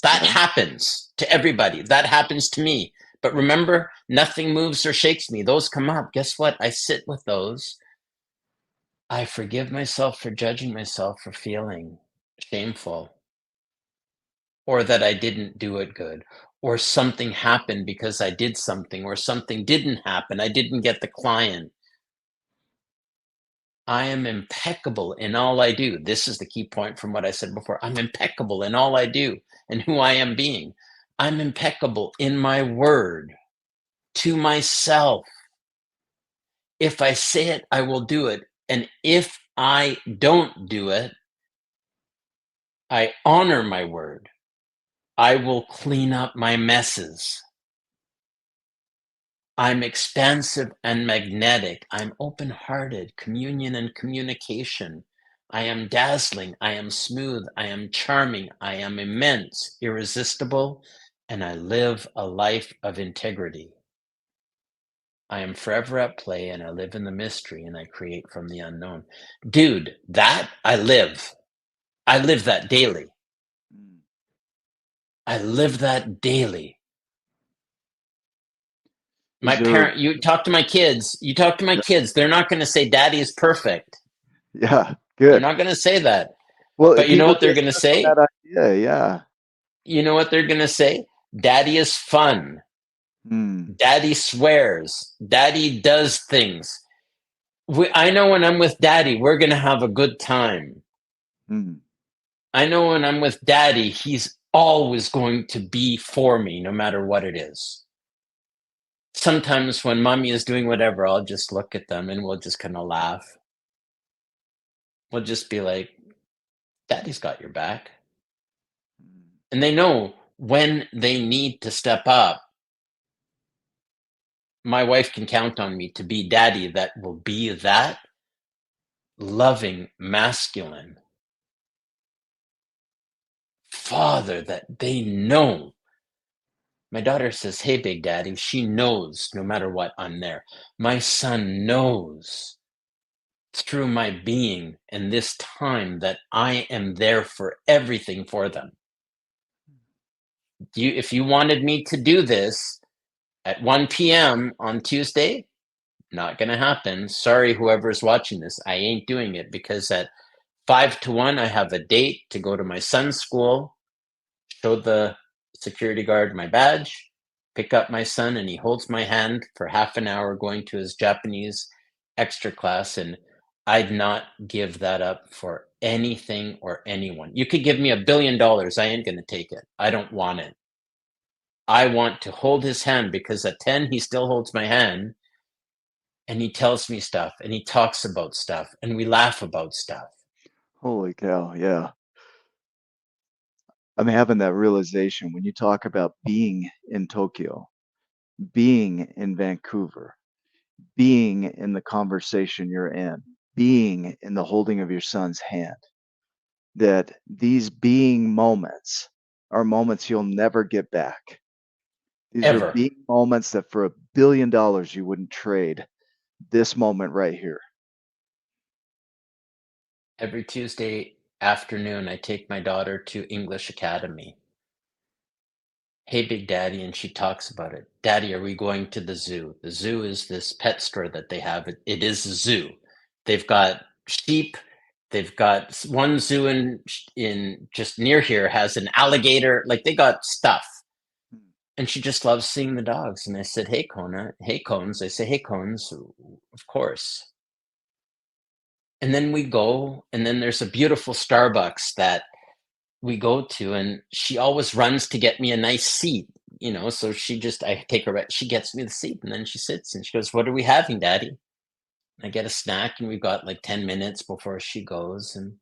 That happens to everybody. That happens to me. But remember, nothing moves or shakes me. Those come up. Guess what? I sit with those. I forgive myself for judging myself for feeling shameful, or that I didn't do it good, or something happened because I did something, or something didn't happen. I didn't get the client. I am impeccable in all I do. This is the key point from what I said before. I'm impeccable in all I do and who I am being. I'm impeccable in my word to myself. If I say it, I will do it. And if I don't do it, I honor my word. I will clean up my messes. I'm expansive and magnetic. I'm open-hearted, communion and communication. I am dazzling. I am smooth. I am charming. I am immense, irresistible, and I live a life of integrity. I am forever at play, and I live in the mystery, and I create from the unknown. Dude, that I live. I live that daily. I live that daily. You talk to my kids, they're not going to say daddy is perfect. Yeah, They're good. not going to say that. Well, But you know people what they're get going to stuck on say? that idea, yeah. You know what they're going to say? Daddy is fun. Daddy swears. Daddy does things. I know when I'm with daddy, we're going to have a good time. I know when I'm with daddy, he's always going to be for me, no matter what it is. Sometimes when mommy is doing whatever, I'll just look at them and we'll just kind of laugh. We'll just be like, daddy's got your back. And they know when they need to step up, my wife can count on me to be daddy that will be that loving, masculine father that they know. My daughter says, hey, big daddy. She knows no matter what, I'm there. My son knows through my being and this time that I am there for everything for them. If you wanted me to do this at 1 p.m. on Tuesday, not going to happen. Sorry, whoever's watching this, I ain't doing it because at 5 to 1, I have a date to go to my son's school, show the security guard my badge, pick up my son, and he holds my hand for half an hour going to his Japanese extra class. And I'd not give that up for anything or anyone. You could give me $1 billion. I ain't going to take it. I don't want it. I want to hold his hand because at 10, he still holds my hand. And he tells me stuff and he talks about stuff and we laugh about stuff. Holy cow, yeah. I'm having that realization when you talk about being in Tokyo, being in Vancouver, being in the conversation you're in, being in the holding of your son's hand, that these being moments are moments you'll never get back. These are Ever. being moments that for $1 billion you wouldn't trade this moment right here. Every Tuesday afternoon, I take my daughter to English Academy. Hey, big daddy. And she talks about it. Daddy, are we going to the zoo? The zoo is this pet store that they have. It is a zoo. They've got sheep. They've got one zoo in just near here has an alligator. Like they got stuff. And she just loves seeing the dogs. And I said, hey, Kona, hey, Cones. I say, hey, Cones, of course. And then we go, and then there's a beautiful Starbucks that we go to, and she always runs to get me a nice seat, so I take her, she gets me the seat, and then she sits and she goes, what are we having, Daddy? I get a snack, and we've got like 10 minutes before she goes, and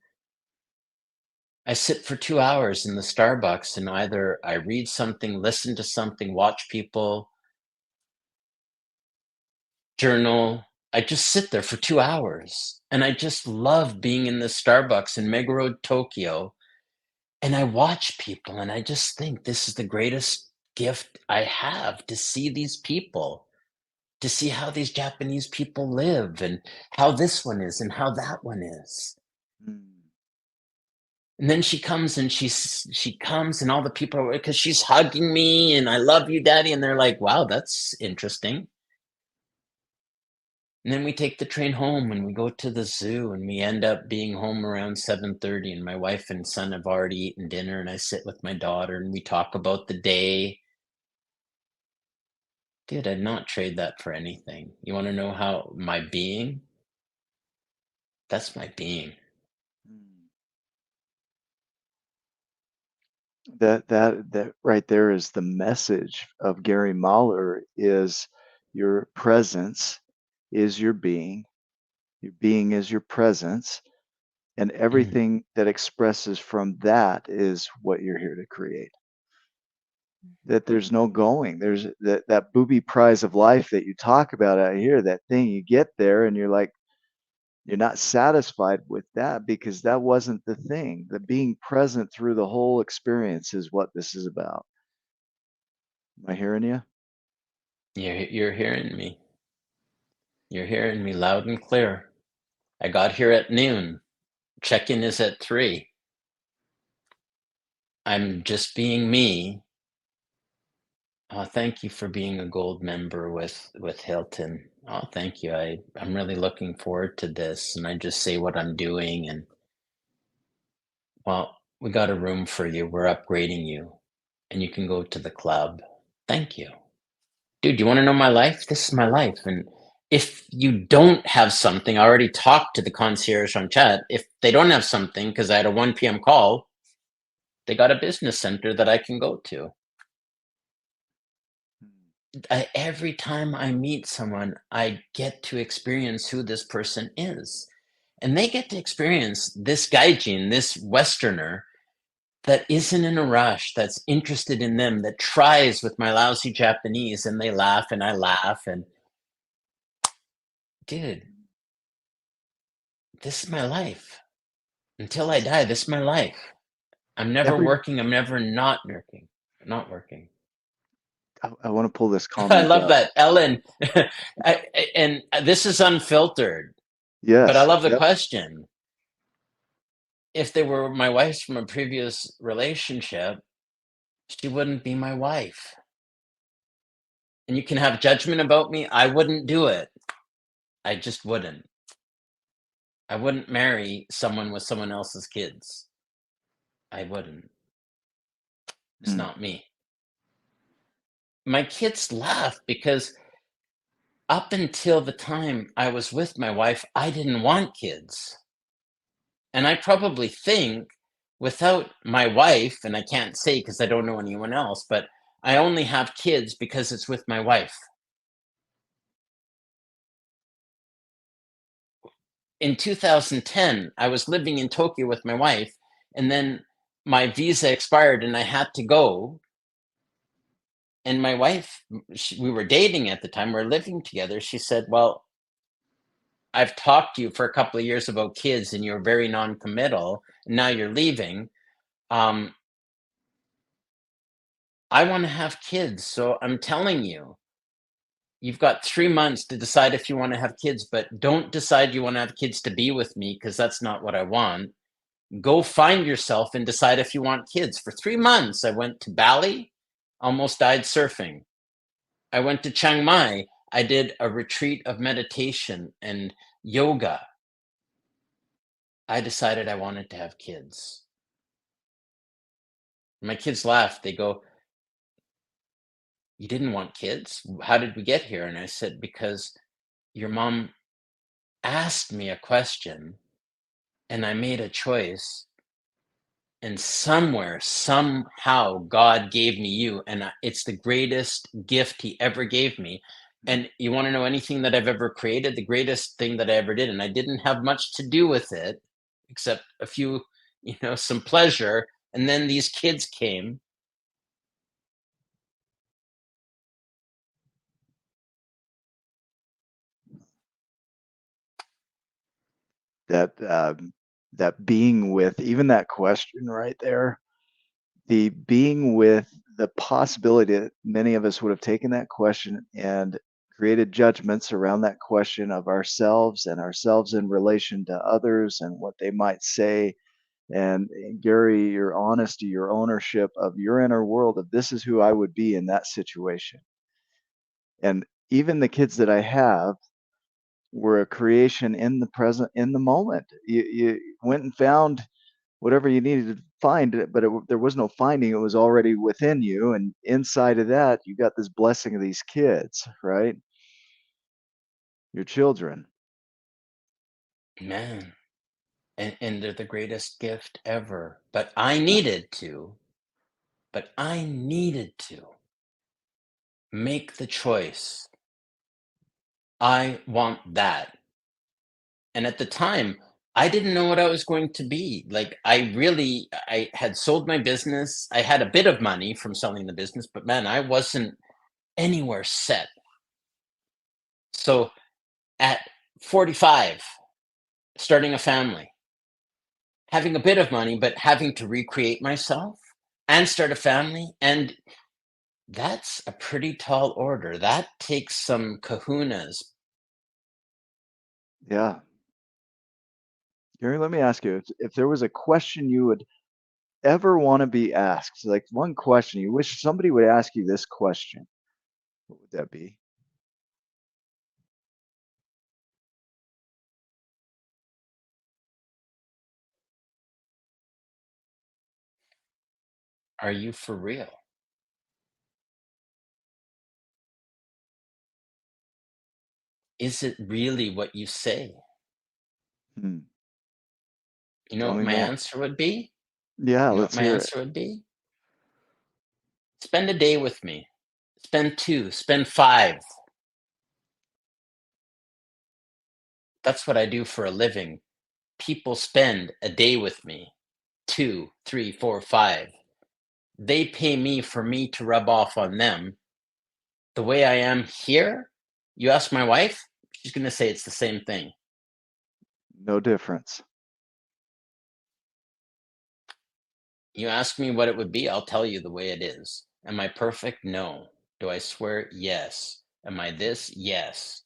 I sit for 2 hours in the Starbucks, and either I read something, listen to something, watch people, journal. I just sit there for 2 hours, and I just love being in the Starbucks in Mega Road, Tokyo. And I watch people, and I just think this is the greatest gift I have, to see these people, to see how these Japanese people live, and how this one is and how that one is. Mm. And then she comes, and she comes, and all the people are, because she's hugging me, and I love you, Daddy. And they're like, wow, that's interesting. And then we take the train home, and we go to the zoo, and we end up being home around 7:30, and my wife and son have already eaten dinner, and I sit with my daughter, and we talk about the day. Dude, I'd not trade that for anything. You want to know how my being? That's my being. Mm. That right there is the message of Gary Mahler, is your presence is your being. Your being is your presence, and Mm. everything that expresses from that is what you're here to create. That there's no going. There's that booby prize of life that you talk about out here, that thing you get there and you're like, you're not satisfied with that because that wasn't the thing. The being present through the whole experience is what this is about. Am I hearing you? You're hearing me. You're hearing me loud and clear. I got here at noon. Check-in is at 3. I'm just being me. Thank you for being a gold member with Hilton. Thank you. I'm really looking forward to this, and I just say what I'm doing, and well, we got a room for you. We're upgrading you, and you can go to the club. Thank you. Dude, you want to know my life? This is my life. And if you don't have something, I already talked to the concierge on chat. If they don't have something, because I had a 1 p.m. call, they got a business center that I can go to. Every time I meet someone, I get to experience who this person is. And they get to experience this gaijin, this Westerner, that isn't in a rush, that's interested in them, that tries with my lousy Japanese, and they laugh and I laugh. And dude, this is my life. Until I die, this is my life. I'm never Every working. I'm never not working. Not working. I want to pull this I comment love out. that, Ellen. And this is unfiltered, but I Yes. love the Yep. question. If they were my wives from a previous relationship, she wouldn't be my wife. And you can have judgment about me. I wouldn't do it. I just wouldn't. I wouldn't marry someone with someone else's kids. I wouldn't. It's Mm. not me. My kids laugh because up until the time I was with my wife, I didn't want kids. And I probably think without my wife, and I can't say because I don't know anyone else, but I only have kids because it's with my wife. In 2010, I was living in Tokyo with my wife, and then my visa expired and I had to go. And my wife, we were dating at the time, we were living together. She said, well, I've talked to you for a couple of years about kids and you're very non-committal, and now you're leaving. Um, I want to have kids. So I'm telling you, you've got 3 months to decide if you want to have kids, but don't decide you want to have kids to be with me because that's not what I want. Go find yourself and decide if you want kids. For 3 months, I went to Bali, almost died surfing. I went to Chiang Mai. I did a retreat of meditation and yoga. I decided I wanted to have kids. My kids laugh. They go, you didn't want kids? How did we get here? And I said, because your mom asked me a question and I made a choice. And somewhere, somehow, God gave me you. And it's the greatest gift he ever gave me. And you want to know anything that I've ever created? The greatest thing that I ever did. And I didn't have much to do with it, except a few, some pleasure. And then these kids came. That being with, even that question right there, the being with the possibility that many of us would have taken that question and created judgments around that question of ourselves and ourselves in relation to others and what they might say. And Gary, your honesty, your ownership of your inner world of this is who I would be in that situation. And even the kids that I have were a creation in the present, in the moment. You went and found whatever you needed to find, but there was no finding. It was already within you, and inside of that, you got this blessing of these kids, right? Your children. Man. And they're the greatest gift ever. But I needed to make the choice. I want that. And at the time, I didn't know what I was going to be. Like, I had sold my business. I had a bit of money from selling the business, but man, I wasn't anywhere set. So at 45, starting a family, having a bit of money, but having to recreate myself and start a family. And that's a pretty tall order. That takes some kahunas. Yeah. Gary, let me ask you, if there was a question you would ever want to be asked, like one question you wish somebody would ask you this question, what would that be? Are you for real? Is it really what you say? Hmm. You know Tell what me my more. answer would be? Yeah, You know what let's my hear it. answer would be? Spend a day with me. Spend 2, spend 5. That's what I do for a living. People spend a day with me. 2, 3, 4, 5. They pay me for me to rub off on them. The way I am here, you ask my wife, she's going to say it's the same thing. No difference. You ask me what it would be, I'll tell you the way it is. Am I perfect? No. Do I swear? Yes. Am I this? Yes.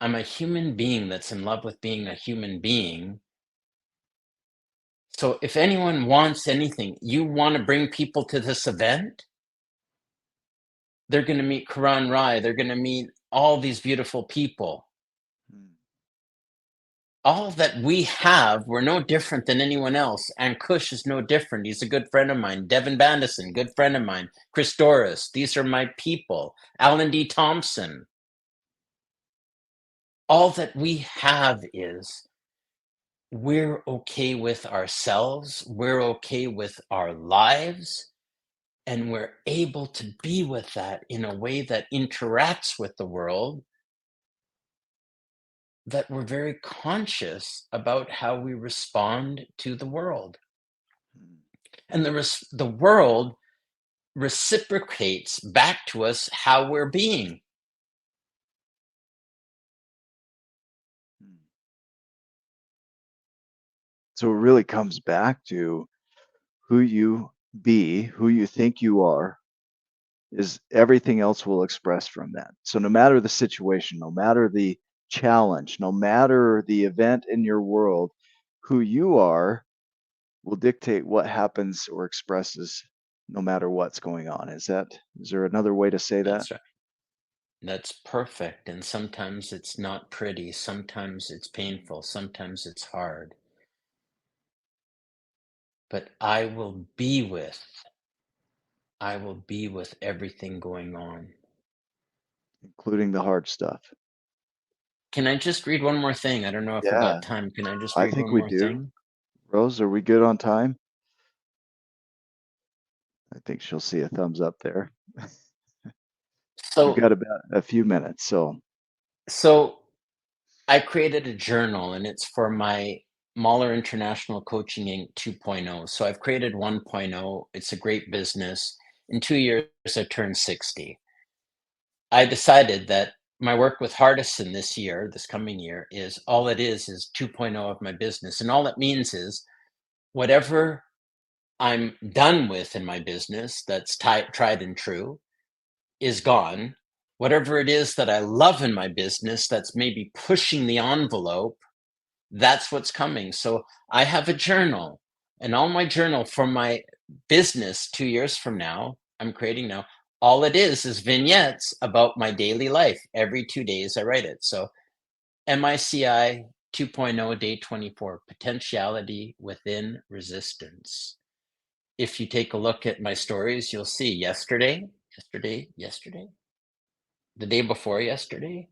I'm a human being that's in love with being a human being. So if anyone wants anything, you want to bring people to this event, they're going to meet Karan Rai. They're going to meet all these beautiful people. Hmm. All that we have, we're no different than anyone else. And Kush is no different. He's a good friend of mine. Devin Bandison, good friend of mine. Chris Doris, these are my people. Alan D. Thompson. All that we have is we're okay with ourselves. We're okay with our lives. And we're able to be with that in a way that interacts with the world, that we're very conscious about how we respond to the world. Hmm. And the world reciprocates back to us how we're being. Hmm. So it really comes back to who you be, who you think you are, is everything else will express from that. So no matter the situation, no matter the challenge, no matter the event in your world, who you are will dictate what happens or expresses no matter what's going on. Is there another way to say that? That's right. That's perfect. And sometimes it's not pretty. Sometimes it's painful. Sometimes it's hard. But I will be with I will be with everything going on. including the hard stuff. Can I just read one more thing? I don't know if we Yeah, got time. Can I just I read think one we more do. thing? Rose, are we good on time? I think she'll see a thumbs up there. We've So, got about a few minutes, so so I created a journal, and it's for my Mahler International Coaching Inc. 2.0. So I've created 1.0. It's a great business. In 2 years, I turned 60. I decided that my work with Hardison this year, this coming year, is all it is 2.0 of my business. And all it means is whatever I'm done with in my business that's tried and true is gone. Whatever it is that I love in my business that's maybe pushing the envelope, that's what's coming. So I have a journal, and all my journal for my business 2 years from now, I'm creating now. All it is vignettes about my daily life. Every 2 days, I write it. So MICI 2.0 day 24 potentiality within resistance. If you take a look at my stories, you'll see yesterday, the day before yesterday,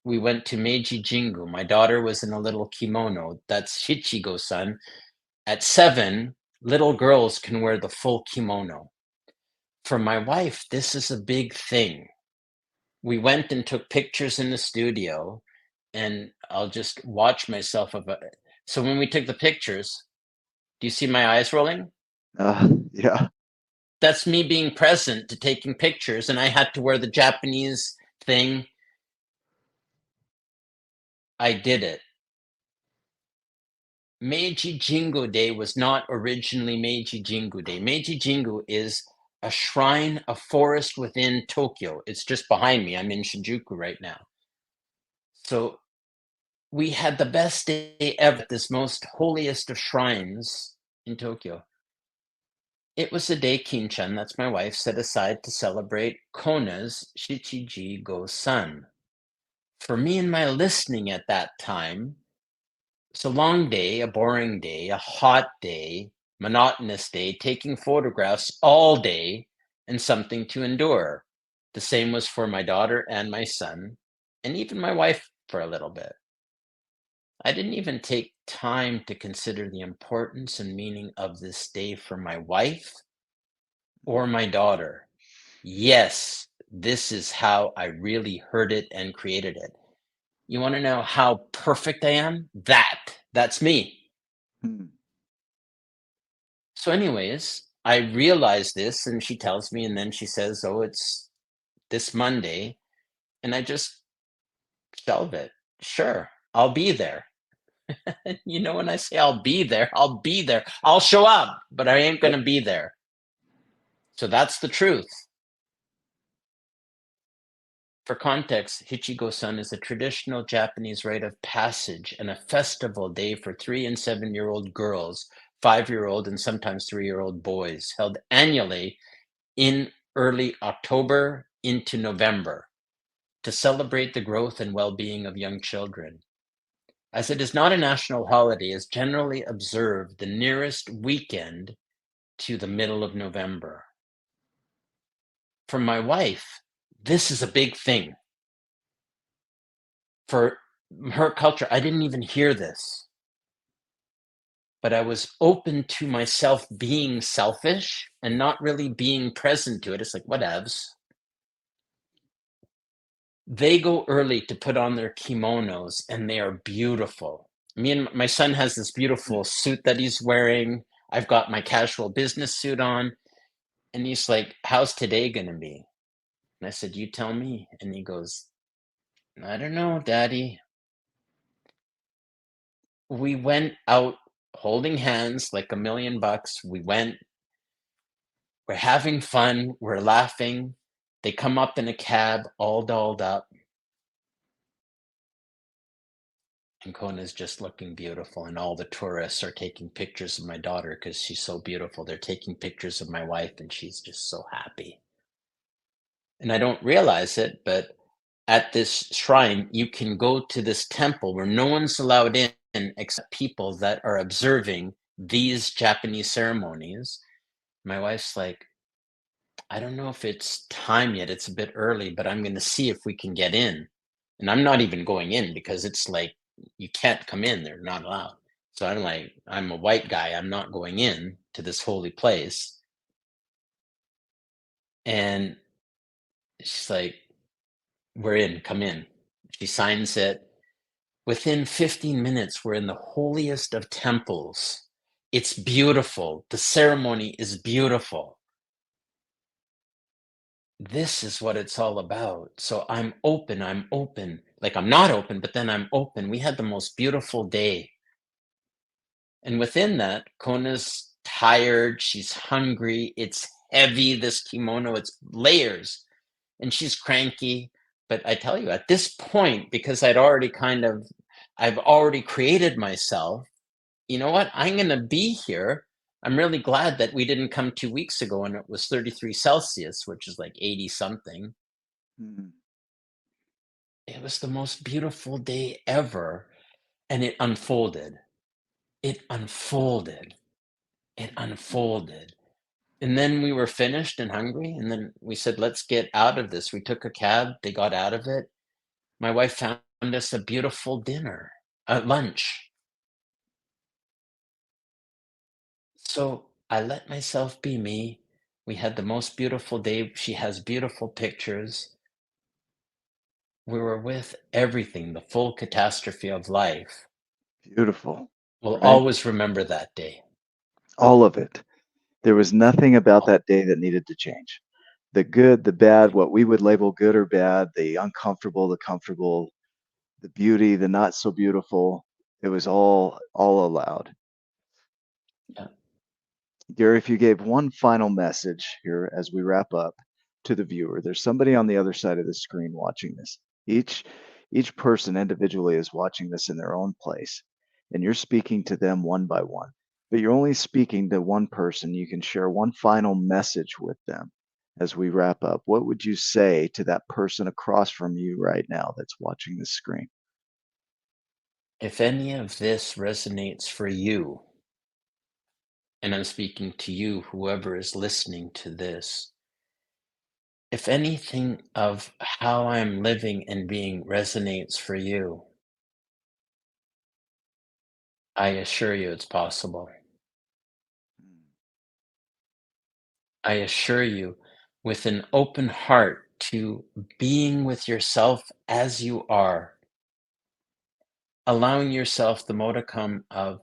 we went to Meiji Jingu. My daughter was in a little kimono. That's Shichigo-san. At 7, little girls can wear the full kimono. For my wife, this is a big thing. We went and took pictures in the studio, and I'll just watch myself. So when we took the pictures, do you see my eyes rolling? yeah. That's me being present to taking pictures, and I had to wear the Japanese thing. I did it. Meiji Jingu Day was not originally Meiji Jingu Day. Meiji Jingu is a shrine, a forest within Tokyo. It's just behind me. I'm in Shinjuku right now. So we had the best day ever at this most holiest of shrines in Tokyo. It was a day Kinchan, that's my wife, set aside to celebrate Kona's Shichiji Go-san. For me and my listening at that time, it's a long day, a boring day, a hot day, monotonous day, taking photographs all day, and something to endure. The same was for my daughter and my son, and even my wife for a little bit. I didn't even take time to consider the importance and meaning of this day for my wife or my daughter. Yes, this is how I really heard it and created it. You want to know how perfect I am? That's me. Hmm. So, anyways, I realize this, and she tells me, and then she says, "Oh, it's this Monday," and I just shelve it. Sure, I'll be there. You know, when I say I'll be there, I'll be there. I'll show up, but I ain't Yep. gonna be there. So that's the truth. For context, Hichigo-san is a traditional Japanese rite of passage and a festival day for 3 and 7-year-old girls, 5-year-old, and sometimes 3-year-old boys, held annually in early October into November to celebrate the growth and well-being of young children. As it is not a national holiday, is generally observed the nearest weekend to the middle of November. For my wife, this is a big thing. For her culture, I didn't even hear this, but I was open to myself being selfish and not really being present to it. It's like, whatevs. They go early to put on their kimonos, and they are beautiful. Me and my son has this beautiful suit that he's wearing. I've got my casual business suit on, and he's like, "How's today gonna be?" And I said, "You tell me." And he goes, "I don't know, Daddy." We went out holding hands like $1,000,000. We went, we're having fun, we're laughing. They come up in a cab, all dolled up. And Kona's just looking beautiful, and all the tourists are taking pictures of my daughter because she's so beautiful. They're taking pictures of my wife, and she's just so happy. And I don't realize it, but at this shrine, you can go to this temple where no one's allowed in except people that are observing these Japanese ceremonies. My wife's like, I don't know if it's time yet. It's a bit early, but I'm going to see if we can get in. And I'm not even going in because it's like you can't come in. They're not allowed. So I'm like, I'm a white guy. I'm not going in to this holy place. And she's like, we're in, come in. She signs it. Within 15 minutes, we're in the holiest of temples. It's beautiful. The ceremony is beautiful. This is what it's all about. So I'm open. I'm open. Like I'm not open, but then I'm open. We had the most beautiful day. And within that, Kona's tired. She's hungry. It's heavy, this kimono. It's layers. And she's cranky. But I tell you, at this point, because I've already created myself, you know what? I'm going to be here. I'm really glad that we didn't come 2 weeks ago and it was 33 Celsius, which is like 80 something. Mm. It was the most beautiful day ever. And it unfolded. It unfolded. It unfolded. And then we were finished and hungry. And then we said, let's get out of this. We took a cab. They got out of it. My wife found us a beautiful dinner, lunch. So I let myself be me. We had the most beautiful day. She has beautiful pictures. We were with everything, the full catastrophe of life. Beautiful, We'll right? always remember that day. All of it. There was nothing about Oh, that day that needed to change. The good, the bad, what we would label good or bad, the uncomfortable, the comfortable, the beauty, the not so beautiful. It was all allowed. yeah. Gary, if you gave one final message here as we wrap up to the viewer, there's somebody on the other side of the screen watching this. Each person individually is watching this in their own place, and you're speaking to them one by one. But you're only speaking to one person. You can share one final message with them as we wrap up. What would you say to that person across from you right now that's watching this screen? If any of this resonates for you, and I'm speaking to you, whoever is listening to this, if anything of how I'm living and being resonates for you, I assure you it's possible. I assure you, with an open heart to being with yourself as you are, allowing yourself the modicum of,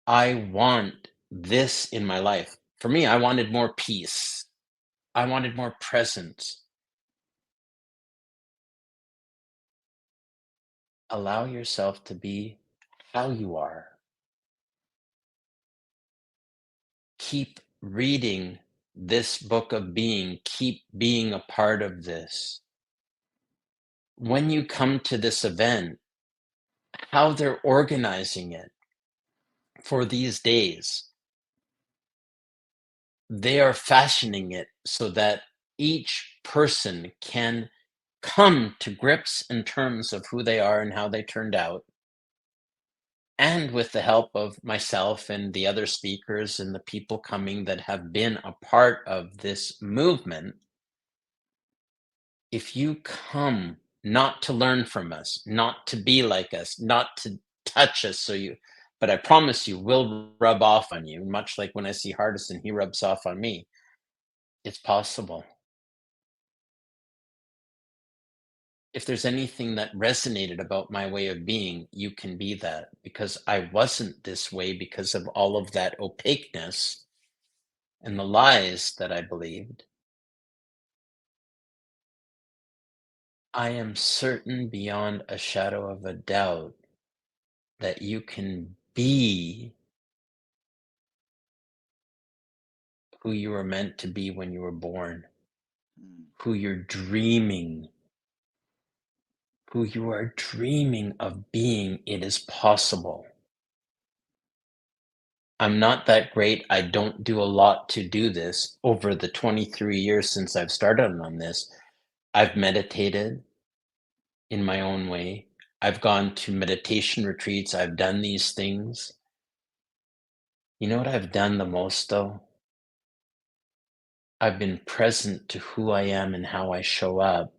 I want this in my life. For me, I wanted more peace. I wanted more presence. Allow yourself to be how you are. Keep reading this book of being. Keep being a part of this. When you come to this event, how they're organizing it for these days, they are fashioning it so that each person can come to grips in terms of who they are and how they turned out. And with the help of myself and the other speakers and the people coming that have been a part of this movement, if you come not to learn from us, not to be like us, not to touch us, but I promise you, we'll rub off on you, much like when I see Hardison, he rubs off on me. It's possible. If there's anything that resonated about my way of being, you can be that because I wasn't this way because of all of that opaqueness and the lies that I believed. I am certain beyond a shadow of a doubt that you can be who you were meant to be when you were born, Mm. who you're dreaming, who you are dreaming of being. It is possible. I'm not that great. I don't do a lot to do this. Over the 23 years since I've started on this, I've meditated in my own way. I've gone to meditation retreats. I've done these things. You know what I've done the most though? I've been present to who I am and how I show up,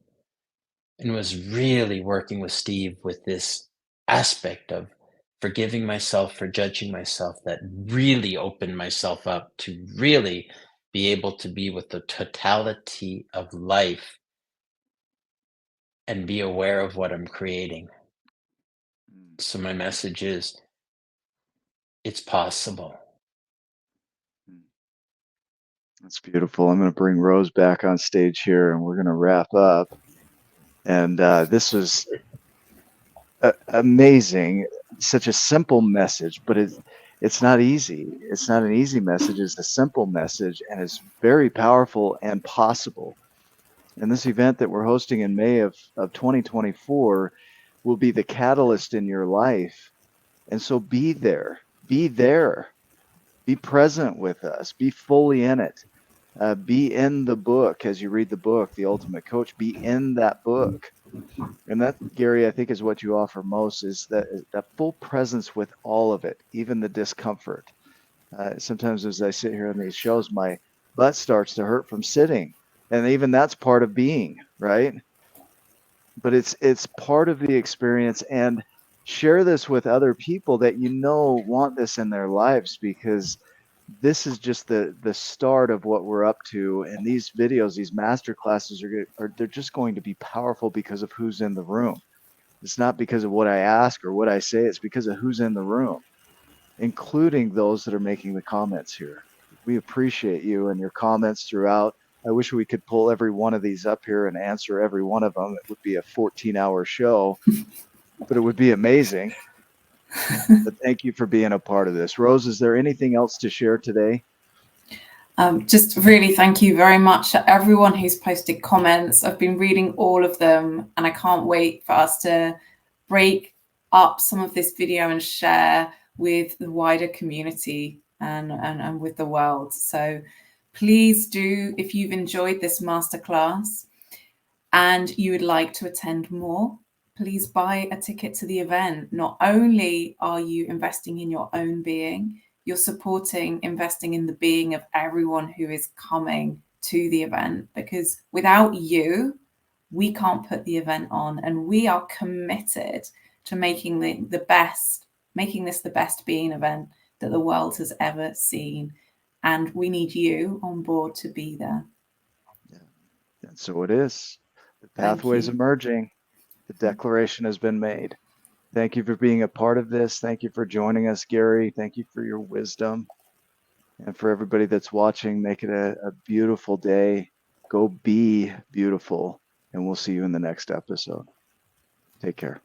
and was really working with Steve with this aspect of forgiving myself for judging myself, that really opened myself up to really be able to be with the totality of life and be aware of what I'm creating. Mm, So my message is, it's possible. mm. That's beautiful. I'm going to bring Rose back on stage here, and we're going to wrap up. And this was amazing. Such a simple message, but it's not easy. It's not an easy message. It's a simple message, and it's very powerful and possible. And this event that we're hosting in May of 2024 will be the catalyst in your life. And so be there. Be there. Be present with us. Be fully in it. Be in the book as you read the book, The Ultimate Coach. Be in that book. And that, Gary, I think is what you offer most, is that full presence with all of it, even the discomfort. Sometimes as I sit here on these shows, my butt starts to hurt from sitting. And even that's part of being, right? But it's part of the experience. And share this with other people that you know want this in their lives, because this is just the start of what we're up to. And these videos, these master classes are they're just going to be powerful because of who's in the room. It's not because of what I ask or what I say, it's because of who's in the room, including those that are making the comments here. We appreciate you and your comments throughout. I wish we could pull every one of these up here and answer every one of them. It would be a 14-hour show, but it would be amazing. But thank you for being a part of this. Rose, is there anything else to share today? Just really thank you very much to everyone who's posted comments. I've been reading all of them, and I can't wait for us to break up some of this video and share with the wider community and with the world. So please do, if you've enjoyed this masterclass and you would like to attend more, please buy a ticket to the event. Not only are you investing in your own being, you're supporting investing in the being of everyone who is coming to the event, because without you, we can't put the event on. And we are committed to making the best, making this the best being event that the world has ever seen. And we need you on board to be there. Yeah. And so it is. The Thank pathway's you. emerging. The declaration has been made. Thank you for being a part of this. Thank you for joining us, Gary. Thank you for your wisdom. And for everybody that's watching, make it a beautiful day. Go be beautiful. And we'll see you in the next episode. Take care.